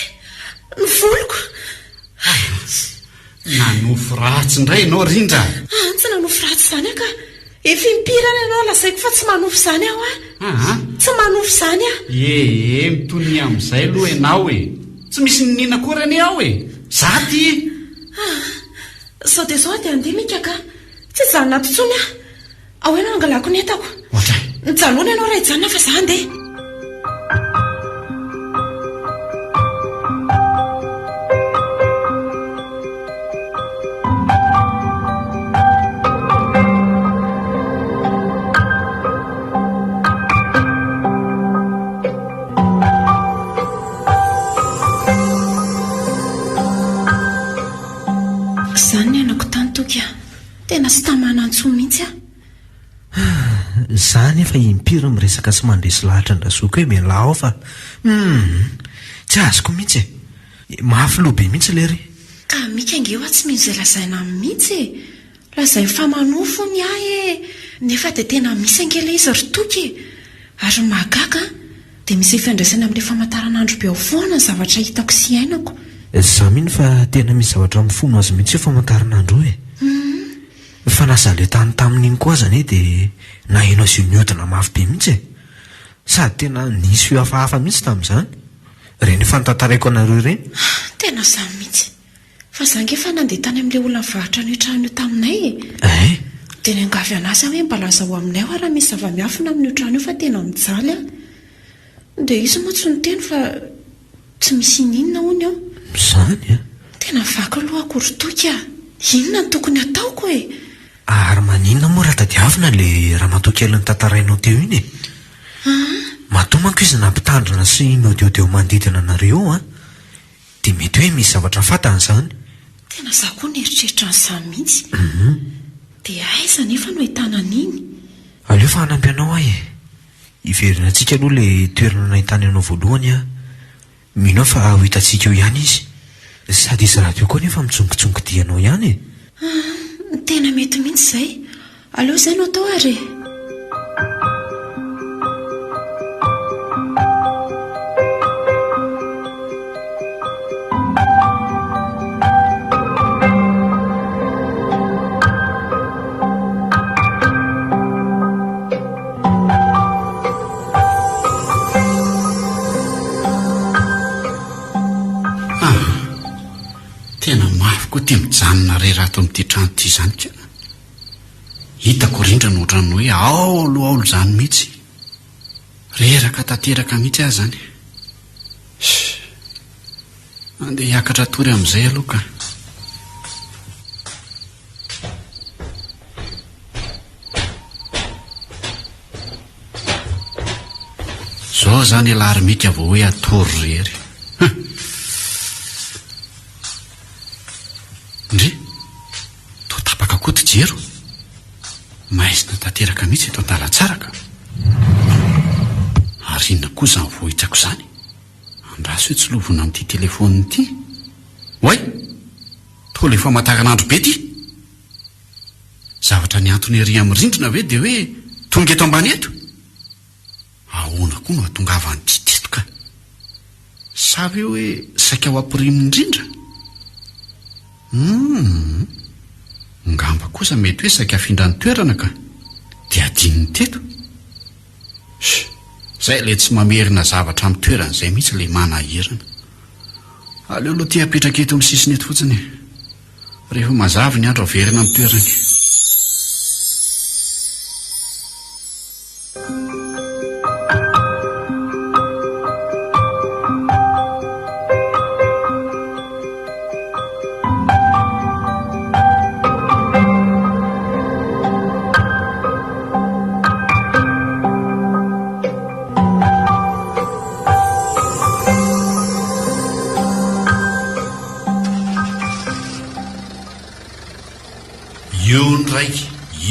ny voloko. Nanofo ratsy indray ianao Rindra. Tsy nanofo ratsy zany aka. Efa impirana ianao lazaiko fa tsy manofo zany aho a. Tsy manofo zany a. Mitony amin'izay aloha ianao e. Tsy misy ninina korany aho e. Za ty. Sao dia zao dia andeha mika ka. Tsy zanona totsony a. Ao ianao angalako ny entako. Ohatra. Nijanona ianao ray janona fa za andeha. Tena sy tamanantsoa mihitsy a. Za nefa impiro miresaka sy mandresy lahatra andrazoko hoe mialao fa tsy azoko mihitsy e. Mafy loha be mihitsy lery. Ka mika ngeo a tsy mino izay lazaina amin'ny mihitsy e. Lazay fa manofo ny ahy e. Nefa dia tena misy angela izy rotoky e. Ary mahagaga dia misy fiandraisana amin'ilay famantaranandro be ao foana ny zavatra hitako sy ainako. Za mino fa tena misy zavatra mifono azy mihitsy famantaranandro e. Fa nasa le tany tamin'iny koa zany dia naheno azy io niodina mafy be mihitsy e. Sady tena nisy io hafahafa mihitsy tamin'izany. Reny fantataraiko anareo ireny. Tena izany mihitsy. Fa za ngefa nandeha tany amin'ilay olona mivarotra ny trano io taminay e. Dia niangavy anazy aho hoe mba laza ho aminay aho raha misy zava-miafina amin'io trano io fa tena mijaly a. Dia izy moa tsy niteny fa tsy misy ninona hono eo. Izany a. Tena vaky aloha akorotoky a. Inona no tokony ataoko e? Ary maninona moa raha tadiavina le raha matokelin'ny tantarainao teo iny e. Matomako izy nampitandrina sy naodiodeo manodidina anareo a. Dia mety hoe misy zavatra fantany zany. Tena za koa nieritreritra an'izany mihitsy. Dia aiza nefa no ahitana an'iny? Aleo fa hanampy anao ahy e. Iverina antsika aloha le toerana nahitany anao voalohany a. Mino fa ho hitantsika eo ihany izy. Sady izy raha teo koa nefa mitsongotsongo-dianao ihany e. Tena mety mihitsy izay. Aleo izay no atao ary e. koa tia mijanona rera ato amin'ity trano ity izany ka hitako rindra no ohatrany hoe aolo izany mihitsy reraka tanteraka mihitsy ahy zany andeha hiakatra tory amin'izay aloha ka zao zany alarmika vao hoe atory rery ndre to tapaka koa ty jero maizina tanteraka mihitsy eto an-dalatsaraka ary inona koa zany vohitsako zany andraso hoe tsy lovona amin'ity telefôny ity oay to le famataran'andro be ty zavatra ny antony ery amin'ny rindrina ve dia hoe tonga eto ambany eto ahoana koa no atongavany tititoka sa ve hoe saika ao ampirimindrindra ngamba kosa mety hoe saika afindra ny toerana ka dia adininy teto zay le tsy mamerina zavatra amin'ny toerana izay mihitsy le manahirana aleo aloha tia apetraka eto amin'ny sisiny eto fotsiny rehefa mazavy ny andro averina amin'ny toerana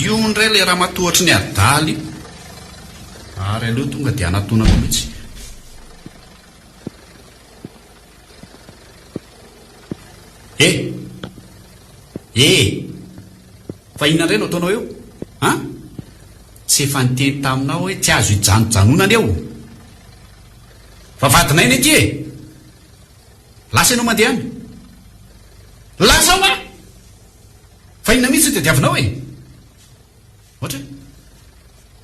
io ndray le raha matohatry ny adaly ary aleo tonga dia anatonako mihitsy fa ina indray no ataonao eo tsy efa niteny taminao hoe tsy azo hijanonjanonany eo fa vadinay ny ty lasa ianao mandeha any lasa ao a fa inona mihitsy dia diavinao ohatra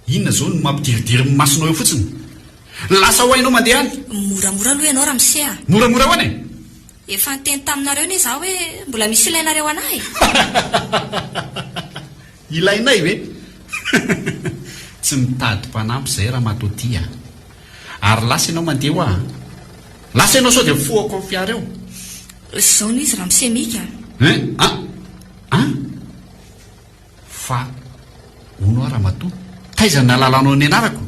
inona zao no mampidiridiry masonao eo fotsiny lasa ho ainao mandeha any moramora aloha ianao raha misea moramora ho any efa niteny taminareo ne za hoe mbola misy ilainareo anahy ilainay ve tsy mitady mpanampy zay raha matotia ary lasa ianao mandeha ho a lasa ianao sao dia foako amin'ny fiara eo zao no izy raha misemika fa ono a raha matoa taizana lalanao ny anarako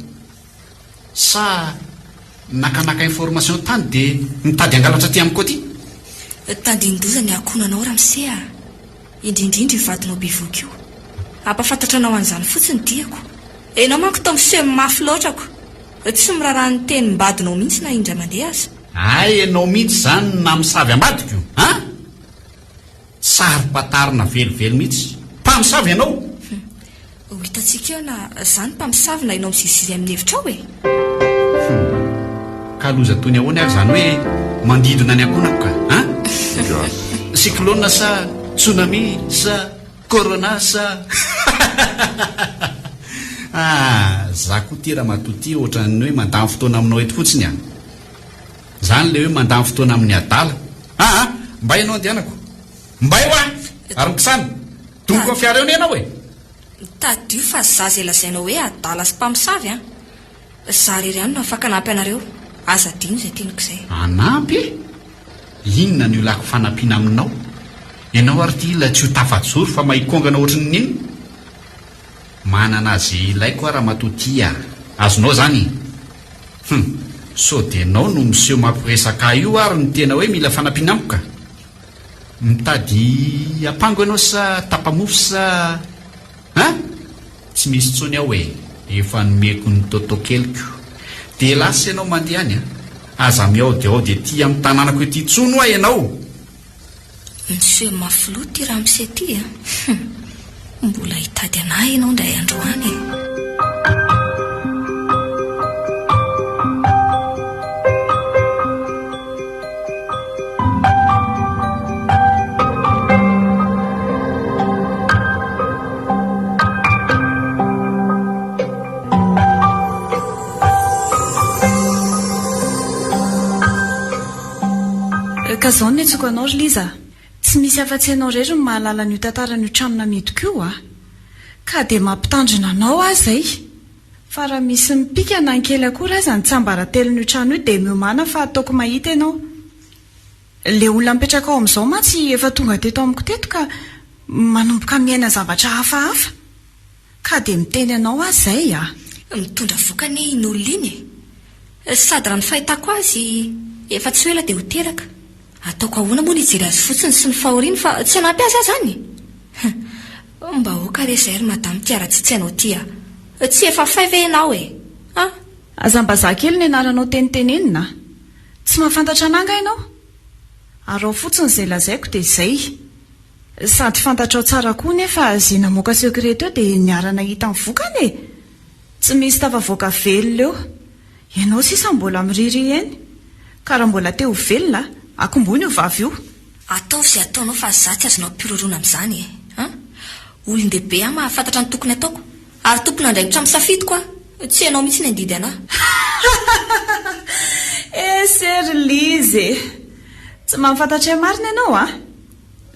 sa nakanaka information tany dia mitady angalatra ty amiko aty tandindroza ny akonanao raha misea indrindrindra ivadinao bivoka io ampafantatra anao an'izany fotsiny diako enao manko tao misemo mafy loatrako tsy miraraha ny teny mbadinao mihitsy na indra mandeha aza ay ianao mihitsy zany na misavy ambadiko sary-patarina velively mihitsy mpamisavy ianao ho hitatsika eo na zany mpamisavy na ianao mizizizy amin'ny hevitra ao ka loza tony ahoany ary zany hoe mandidona ny akonako ka cyclone sa tsunami sa corona sa za koa ty raha matoty ohatrany hoe mandamy fotoana aminao eto fotsiny zany le hoe mandamy fotoana amin'ny adala mba ianao andehanako mba eo ary mikisana dongoko a fiara eo ny ianao tadio fa za zay lazainao hoe adala sy mpamisavy za rery any no afaka anampy anareo aza dino zay teniko izay anampy inona ny olako fanampiana aminao ianao ary ty ila tsy ho tafajoro fa mahikongana ohatrany nino manana azy ilaiko a raha matotia azonao zany so dia anao no miseho mampiresaka io ary ny tena hoe mila fanampiana amiko ka mitady ampango ianao sa tapamofo sa tsy misy tsony aho hoe efa nomeko ny totokeliko dia lasa ianao mandeha any aza miaodiaody ety amin'ny tanànako ety tsono a ianao monsieur mafilo ty raha mise ty mbola hitady anahy ianao ndray androany ka zao ny atsoko anao ry liza tsy Tsy misy afa-tsy ianao rery ny mahalala n'io tantaran'io tranona midiko io ka dia mampitandrina anao azy ay. Fa raha misy mipika na nkely akory aza ny tsambaratelon'io trano io dia miomana fa ataoko mahita ianao. Le olona mipetraka ao amin'izao mantsy efa tonga teto amiko teto ka manomboka miaina zavatra hafahafa ka dia miteny anao azy zay mitondra vokany iny olona iny sady raha ny fahitako azy efa tsy ela dia ho teraka. Ataoko ahoana moa ny hijery azy fotsiny sy ny fahoriany fa tsy hanampy azy zany. Mba hoka re zay ry madamo tiara-tsytsainao tia tsy efa fay ve ianao azam-bazaha kely ny anaranao tenitenenina tsy mahafantatra ananga ianao ary ao fotsiny izay lazaiko dia izay. Sady fantatrao tsara koa nefa izay namoaka sekret eo dia niarana hita ny vokany tsy misy tafavoaka velona eo. Ianao sisa mbola miriry eny ka raha mbola teo velona akombony io vavy io. Ataovy izay ataonao fa zatsy azonao mpiroroana amin'izany olon-dehibe mahafantatra ny tokony ataoko ary tompona andraikitra misafidiko tsy ianao mihitsy ny andidy anahy. Serlize tsy mahafantatra marina ianao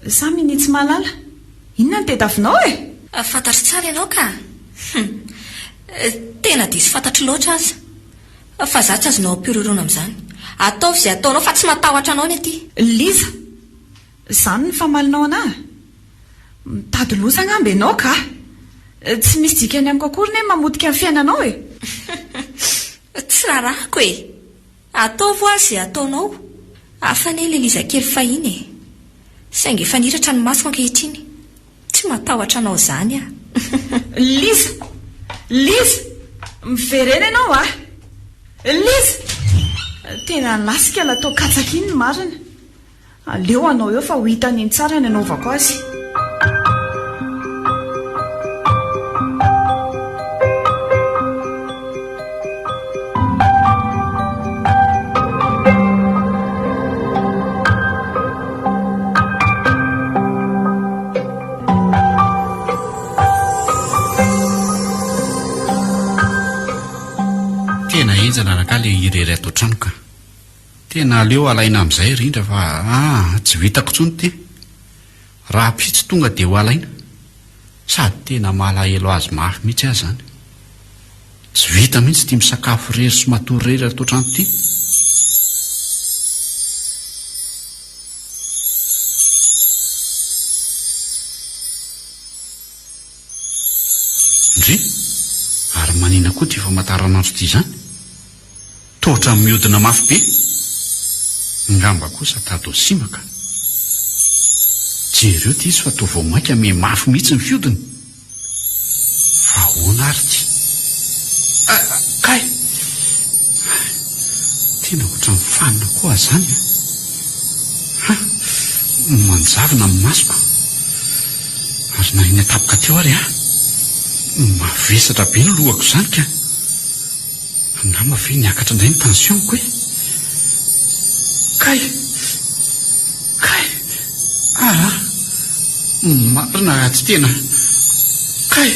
samy ny tsy malala inona ny tetavinao fantatry tsara ianao ka tena disy fantatry loatra aza fa zatsy azonao mpiroroana amin'izany. Ataovy izay ataonao fa tsy matahotra anao ny aty. Liza izany ny famalinao anahy mitady loza angambe ianao ka tsy misy dikany amiko akory ne mamotika ny fiainanao tsy rarahako ataovy azy izay ataonao afany le Liza kely fahiny saingy efa niratra ny masoko ankehitriny tsy matahotra anao zany Liza miverena ianao Liza tena lasika la tao katsaka iny ny marina. Aleo anao eo fa ho hitaniny tsara ny anaovako azy. Tena enjana raka le irery ato trano ka tena aleo alaina amin'izay rindra fa tsy vitako tsony ty raha pitsy tonga dia ho alaina sady tena malahelo azy mafy mihitsy azy zany. Tsy vita mihitsy ty misakafo rery sy matory rery ato trano ty. Ndry ary manina koa ty famantaranandro ty zany tohatra miodina mafy be ngamba kosa tato simaka jereo ty izy fa toa vao mainka me mafy mihitsy ny fiodiny fa hoana ary ty kay tena ohatran'ny fanina koa zany manjavina amin'ny masoko ary na iny atapoka teo ary mavesatra be ny lohako zany ka angamba ve niakatra indray ny tensionko kay marina tsy tena kay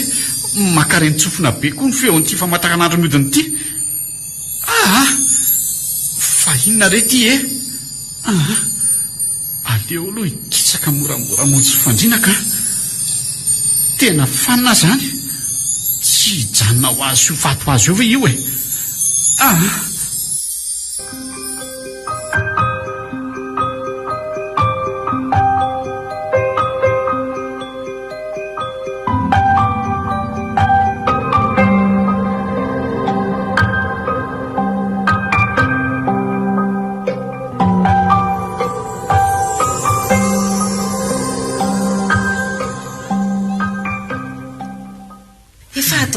makareny tsofina be koa ny feon'ity famataranandro miodiny ity fa inona re ty aleo aloha ikitsaka moramora montsy fandrina ka tena fanina zany tsy hijanona ho azy io vato azy eo ve io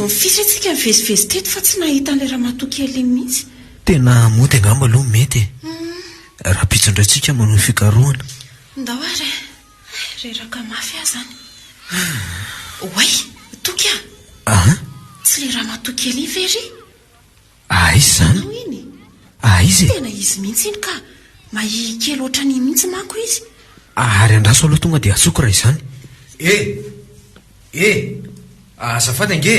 Fisitsika mivezivezy teto fa tsy nahita an'ilay rahamatoakely mihitsy. Tena moty angamba aloha mety raha pitsindraitsika manao fikarohana. Ndao ary reraka mafy ahy zany. Oay toky tsy le rahamatoakely iny very. Izy zany iny izy tena izy mihitsy iny ka mahi kely ohatrany mihitsy manko izy ary andraso aloha tonga dia atsoko raha izany. Azafady ange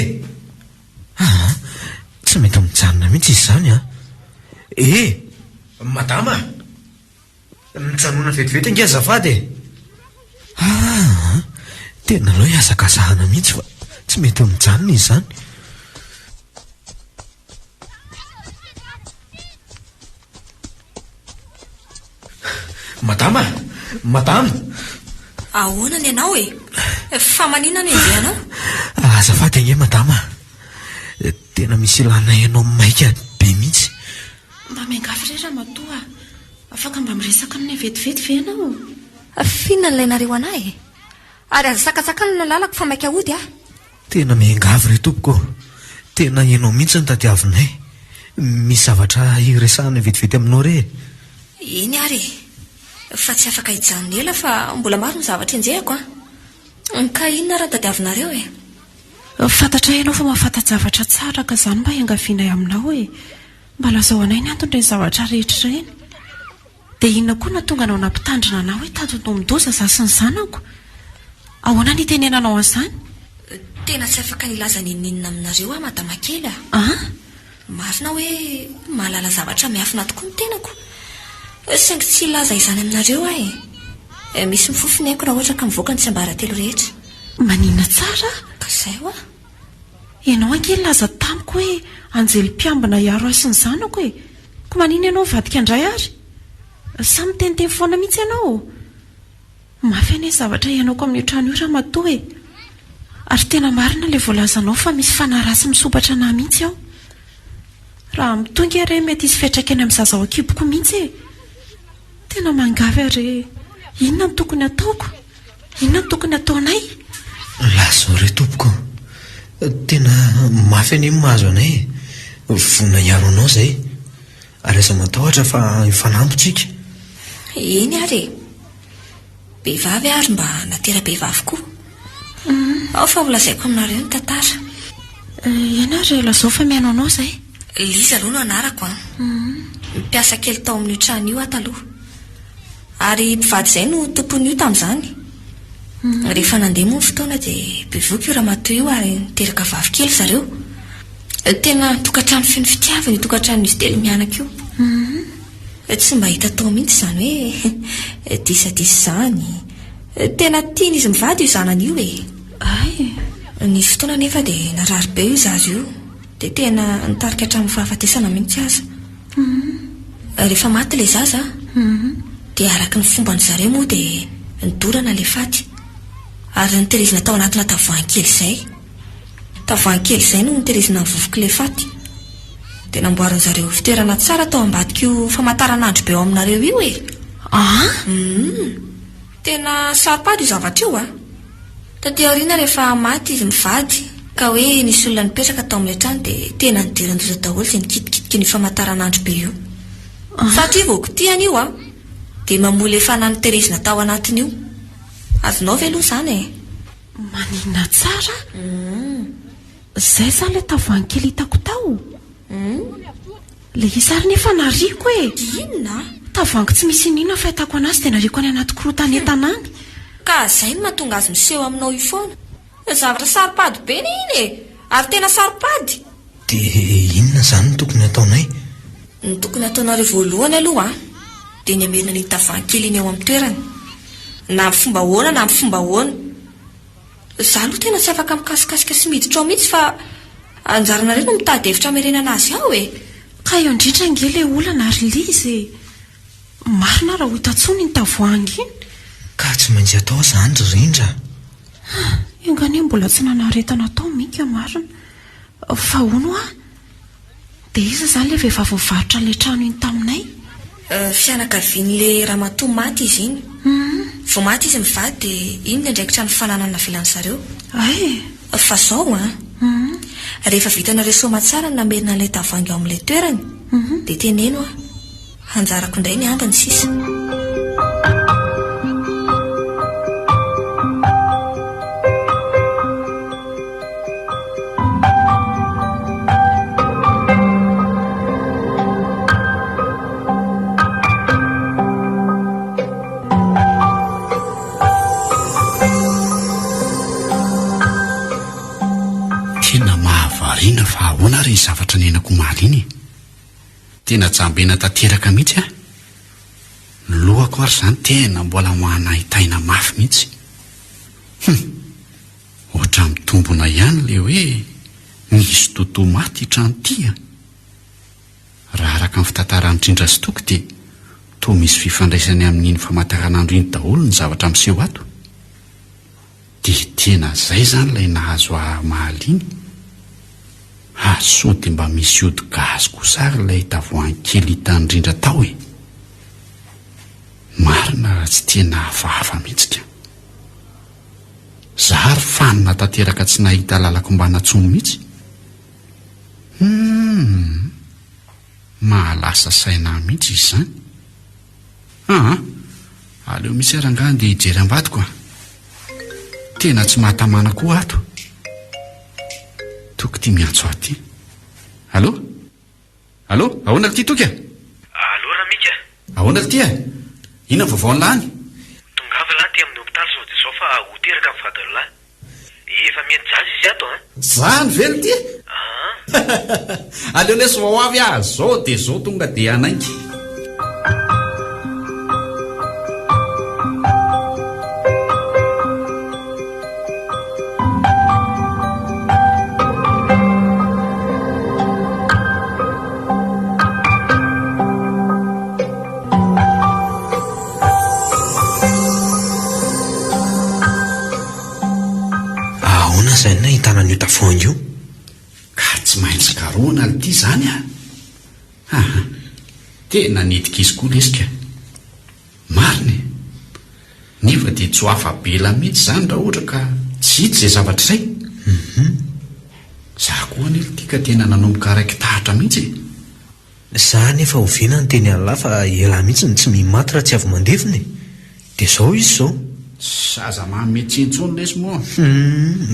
tsy mety mijanona mihitsy izy zany madama mijanona vetivety ange azafady Tena aloha hiazakazahana mihitsy fa tsy mety mijanona izy zany. Madama! Ahoana ny ianao fa maninona no endehanao? Azafady ange madama, tena misy ilana ianao maika be mihitsy. Mba miangavy re raha matoa, afaka mba miresaka amin'ny vetivety ve ianao? Fiona n'ilay nareo anahy ary aza sakasakana na lalako fa maika hody Tena miangavy re tompoko, tena ianao mihitsy ny tadiavinay. Misy zavatra iresahana vetivety aminao re. Iny ary fa tsy afaka hijanona ela fa mbola maro ny zavatra enjehako ka inona raha tadiavinareo Fantatra ianao fa mahafantat-javatra tsara ka izany mba hiangavianay aminao mba lazao anay ny antony ireny zavatra rehetra ireny. Dia inona koa na tonga anao nampitandrina anao tato midoza za sy ny zanako? Ahoana ny tenenanao an'izany? Tena tsy afaka nilaza ninina aminareo madama kely marina hoe mahalala zavatra miafina tokoa ny tenako. Saingy tsy ilaza izany aminareo misy mifofony aiko raha ohatra ka mivoaka ny tsy ambaratelo rehetra. Maninona tsara? Ka izay Ianao ankely laza tamiko hoe anjely mpiambina hiaro ahy sy ny zanako ko manina ianao vadika indray ary? Samy teniteny foana mihitsy ianao. Mafy ane zavatra ianako amin'ny trano io raha matoa ary tena marina ilay voalazanao fa misy fanarasy misopatra na mihitsy aho. Raha mitonga re mety isy fiatraikany amin'ny zaza ao akiboko mihitsy tena mangavy ary inona ny tokony ataoko? Inona ny tokony ataonay? Lazo re tompoko, tena mafy ane mahazo anay vona hiaro anao zay ary aza matahotra fa hifanambotsika. Iny ary behivavy ary mba natera-behivavy koa ao fa volazaiko aminareo ny tantara. Iana ary lazao fa mihaino anao zay? Liza aloha no anarako mipiasa kely tao amin'io trano io taloha ary mpivady izay no tompon'io tamin'izany. Rehefa nandeha moa ny fotoana dia bevoka io raha matoa io ary niteraka vavy kely zareo. Tena tokantrano feno fitiavana io tokantrano izy telo mianaka io. Tsy mba hita tao mihitsy izany hoe disadisa izany. Tena tiany izy mivady io zanany io nisy fotoana nefa dia narary be io zazy io dia tena nitarika hatramin'ny fahafatesana mihitsy aza. Rehefa maty ilay zaza dia araka ny fomban zareo moa dia nidorana ilay faty ary niterizina tao anatina tavoahangy kely izay. Tavoahangy kely izay no niterizina vovoka ilay faty dia namboarin zareo fitoerana tsara tao ambadika io famantaranandro be ao aminareo io tena saripady io zavatra io taty aoriana rehefa maty izy mivady ka hoe nisy olona nipetraka tao amin'ilay trano dia tena nidiran-doza daholo izay nikitikitiky ny famantaranandro be io satria voako tiany io dia mamola efa naniterizina tao anatiny io. Azonao ve aloha izany Maninona tsara? Zay zany ilay tavoahangy kely hitako tao. Ilay izy ary nefa nariko Inona? Tavoahangy tsy misy inona fa hitako anazy dia nariko any anaty korotan'entana any. Ka izay no mahatonga azy miseho aminao io foana. Zavatra saripady be iny ary tena saripady. Dia inona izany no tokony ataonay? Ny tokony ataonareo voalohany aloha dia ny amerina ny tavoahangy kely iny eo amin'ny toerany na amin'ny fomba ahoana na amin'ny fomba ahoana. Izaho aloha tena tsy afaka mikasikasika sy miditra ao mihitsy fa anjaranareo no mitady hevitra amerenana azy ao Ka eo indrindra ange ilay olana ary lizy marina raha ho hitantsony ny tavoahangy iny. Ka tsy maintsy atao izany rindra. Engane mbola tsy nanaretana tao mika marina fa hono dia iza izany ilay vehivavy mivarotra ilay trano iny taminay? Fianakavian'ilay ramatoa maty izy iny. Vao maty izy mivady dia iny ny andraikitra ny fananana vilan'ny zareo. Fa zao rehefa vitanareo soma tsara namerina an'ilay tavoahangy ao amin'ilay toerany dia teneno anjarako indray ny ambiny sisa. Ina fa ahoana ary zavatra nenako maly iny tena jambena tanteraka mihitsy lohako ary izany tena mbola manahitaina mafy mihitsy. ohatra mitombona ihany le hoe nisy totoa maty tranotia. Raha araka amin'ny fitantaran'ny Trindra sy Toky dia toa misy fifandraisany amin'iny famantaranandro iny daholo ny zavatra miseho ato. Dia tena izay izany ilay nahazo mahaliany. Sao dia mba misy ody gazy kosary ilay tavoahangy kely hitan'ny Indrindra tao e. Marina raha tsy tena hafahafa mihitsika. Zary fanina tanteraka tsy nahita lalako mba natsono mihitsy. Mahalasa saina mihitsy izy izany. Aleo misy arangany dia hijery ambadiko. Tena tsy mahatamana koa ato. Toky tia miantso aty. Allo? Ahoana ky ty Toky? Allo Ramika. Ahoana ky ty e? Ina ny vaovao an'lany? Tongava lahy ty amin'ny hôpitaly sao dia sao fa hoteraka amin'ny fadary lahy. Efa mety jazy izy ato Zany velo ty? Aleo lesy vao avy zao dia zao tonga dia anaingy. Zay na hitanan'io tavoahangy io ka tsy maintsy garoana le ty zany tena nitika izy koa lesika. Mariny nefa dia tsy ho afa-bela mihitsy zany raha ohatra ka tsy hitsy izay zavatra izay. Za koa nefa tia ka tena nanomboka araiky tahatra mihitsy. Za nefa oviana ny teny an'lahy fa ela mihitsy ny tsy mimaty raha tsy avy mandeviny. Dia zao izy zao saza mametsentsony lesy moa.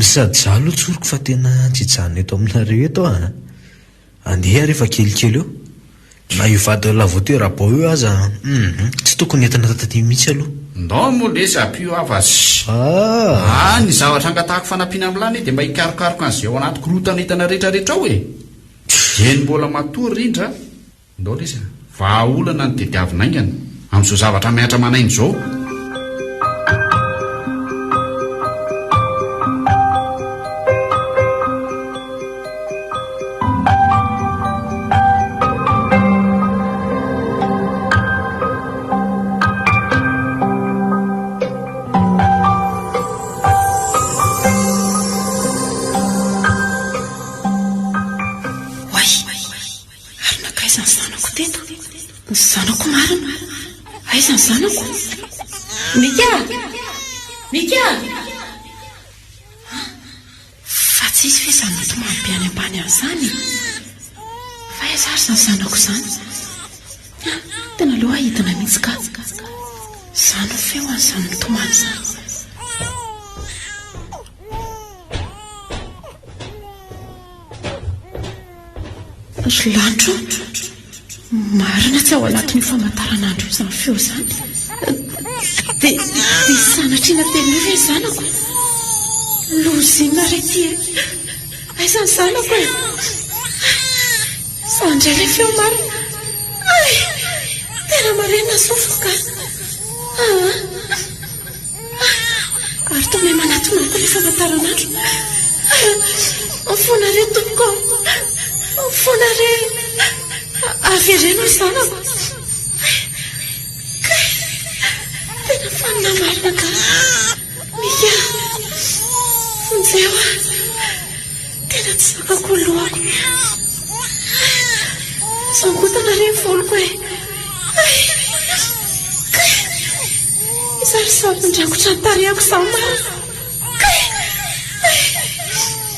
Sady za aloha tsoriko fa tena tsy hijanona eto aminareo eto andeha rehefa kelikely eo na ivady lavoatera-bao eo aza tsy tokony entana tataty mihitsy aloha. Ndao moa lesy apio avasy. Ny zavatra angatahako fanampiana amin'lany dia mba hikarokaroka an'izay ao anaty korotana hitana rehetrarehetra ao e. Eny mbola matory rindra. Ndao lesy vahaolana ny tediavinaingana amin'izao zavatra miatra manainy izao. Zanako marina. Aiza ny zanako? Mika! Fa tsy izy ve zanako mampi any ambany an'izany? Fa aiza ary zany zanako izany? Tena aleo ahitana mihitsy ka. Zano feo an'izany mitomany izany. Lanitro marina tsy ao anatin'io famantaranandro izany feo izany. Dia sanatriana teny ve zanako? Lozina rety aiza ny zanako e? Sandray ilay feo marina. Tena marena sofoka. Ary toa mahay manatonata ilay famantaranandro. Mifona re tompoko. Mifona re. Avy ireno zanako. Tena fanina marina ka. Mika fonjeo tena tsy sakako lohako. Sangotana re voloko e. Izary sampindrangotra ny tarehako izao marina.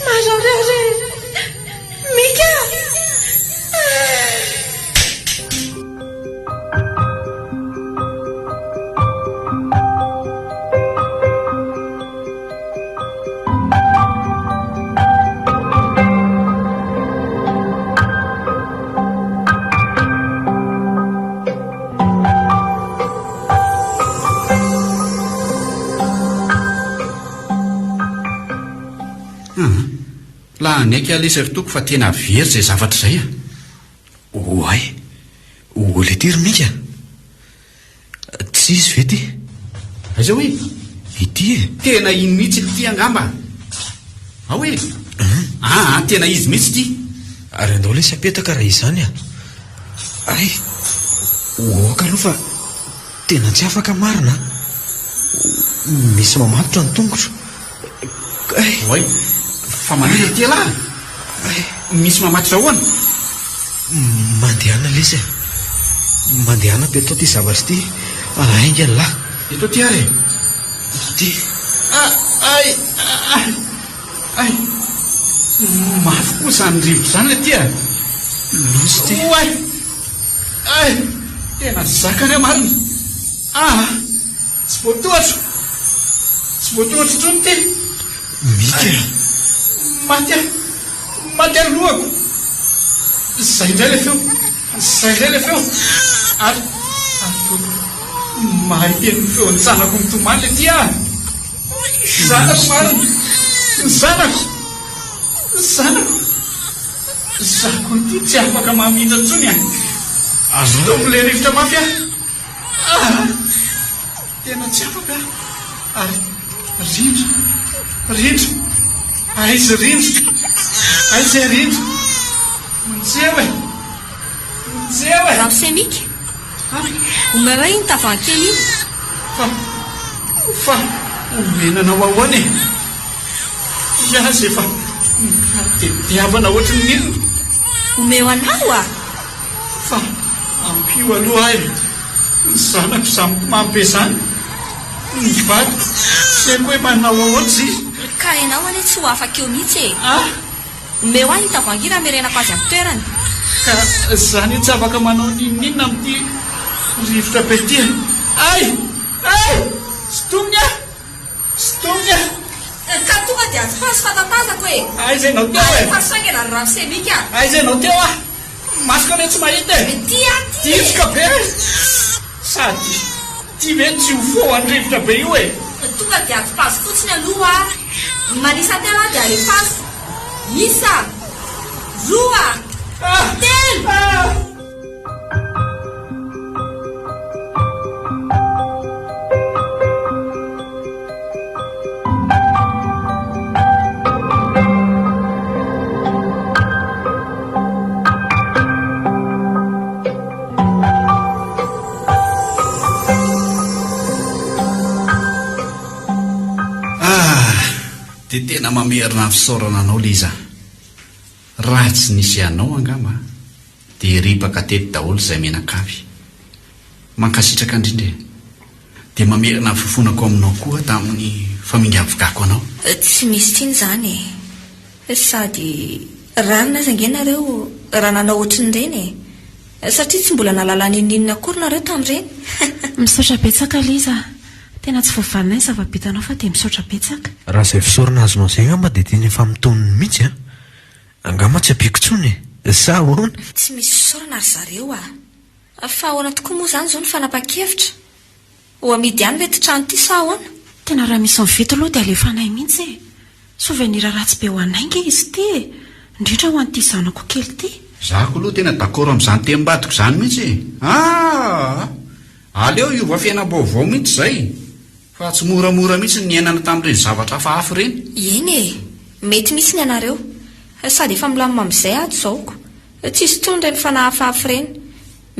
Mararare Mika. Laha anaiky alesa ritoko fa tena very izay zavatra izay Oay, ole ty ry Mika. Tsy izy ve ty? Aiza hoe? ity e tena iny mihitsy ity angamba ao hoe tena izy mihitsy ity ary andao le sapetaka raha izany ay oaka aloha fa tena tsy afaka marina misy mamatotra ny tongotra oay fa manira ty alahy misy mamatotra ahoana mandehana lesy mandehana be atao ty zavatra ty ainga lahy eto ty ary ty ay mafy kosa ny rivotra zany le tya losy ty ay tena zakany amarina tsy voatohatro tsony ty mika maty ary lohako zay indray le feo ary mahiteny ny feon'ny zanako mitomany le ty zanako marina zako ty tsy afaka mamita ntsony tomle rivotra mafy tena tsy afaka ary rindra aizy rindra mizeo raha semika omaray iny tavankely iny fa omenanao ahoany iazy efa tetiavana ohatry ny milina omeo anao fa ampio aloha ay ny zanako mampe zany ny vato sy haiko hoe manao ahoatra izy ka ianao ane tsy ho afaka eo mihitsy omeo ahy ny tavangira merenako azy amin'ny toerany ka zany tsy afaka manao ninina amin'ity rivotra be ty ay stonya ka tonga dia tsy fasy fatatazako hoe ay zay nao teo fasangana ny rano semika ay zay nao teo masoko ane tsy mahita titsika be sady ty ve tsy ho fo any rivotra be io tonga dia tsy pasy fotsiny aloha manisa tena dia alefasy isa roa telo dia tena mamerina fisaorana anao le iza raha tsy nisy anao angamba dia ripaka tety daholo izay menakavy mankasitraka indrindra dia mamerina fifonako aminao koa tamin'ny famingavokako anao tsy misy tiany zany sady ranona zangenareo raha nanao ohatrin'ireny satria tsy mbola nalalaninninina akory nareo tamin'ireny misaotra betsaka liza tena tsy voavanay zava-bitanao fa dia misaotra betsaka raha izay fisaorana azonao izay angamba dia teny efa mitonony mihitsy angamba tsy apiako tsony sa ahoana tsy misy fisaorana ary zareo fa ahoana tokoa moa zany zao ny fanapa-kevitra ho amidy ihany mety trano ty sa ahoana tena raha misy mivety aloha dia alefanay mihitsy souvenir ratsy be ho anainga izy ty indrindra ho an'ity zanako kely ty zako aloha tena dakoro amin'izany tembadiko zany mihitsy aleo iova fiainam-baovao mihitsy zay fa tsy moramora mihitsy ny ainana tamin'ireny zavatra hafahafa ireny eny mety misy ny anareo sady efa milamima amin'izay ato zaoko tsy isy tony ireny fanahafahafa ireny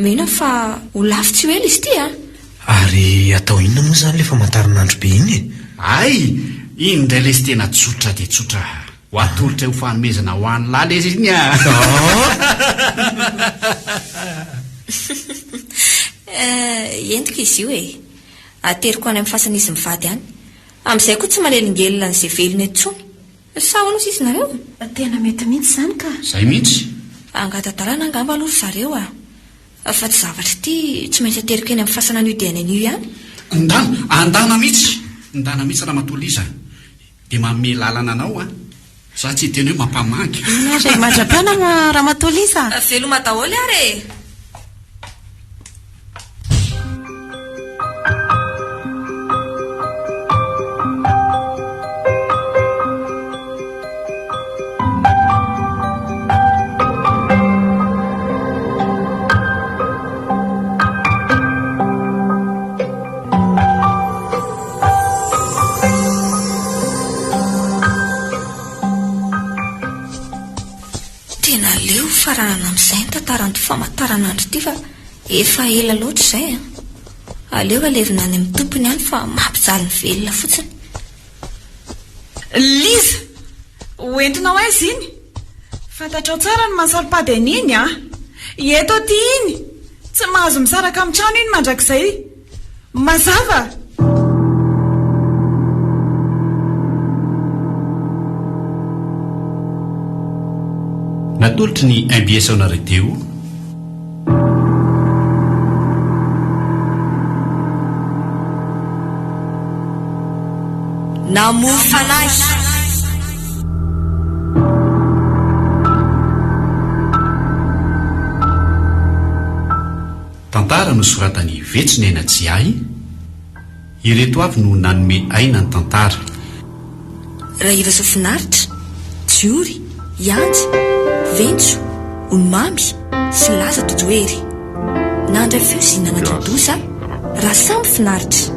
mihina fa ho lafy tsy hoely izy ty ary atao inona moa zany lefa mantarinandro be iny ay iny indray lesy tena tsotra dia tsotra ho atolotra ho fanomezana ho an'ny lahy lezy iny entiko izy io ateriko any amin'ny fasana izy mivady any amin'izay koa tsy manelingelona n'izay velony etsony sa hoana ozy izy nareo tena mety mihitsy zany ka zay mihitsy angatadalana angamba aloha zareo fa tsy zavatra ity tsy maintsy ateriko eny amin'ny fasana an'io dia any an'io ihany andana mihitsy raha matoliza dia manome lalana anao za tsy hiteny hoe mampamangy ray mandrapiana raha matoliza veloma daholo ary famantarana amin'izay ny tantarany famantaranandro ity fa efa ela loatra izay aleo alevina any amin'ny tompony any fa mampijaly ny velona fotsiny. Liza, hoentinao aiza iny? Fantatrao tsara ny masalim-pady an'iny a. Eto aty iny, tsy mahazo misaraka amin'ny trano iny mandrakizay. Mazava. Natolotry ny MBS-nareo teo namory fanahy. tantara no soratany Vetsina ena Jiahy. Ireto avy no nanome aina ny tantara. Raiva Sofinaritra, Jiory, Ianjy, Ventso, Onomamy sy Laza Tojoery. Nandray feo Zinana Todoza, Rasambo Finaritra.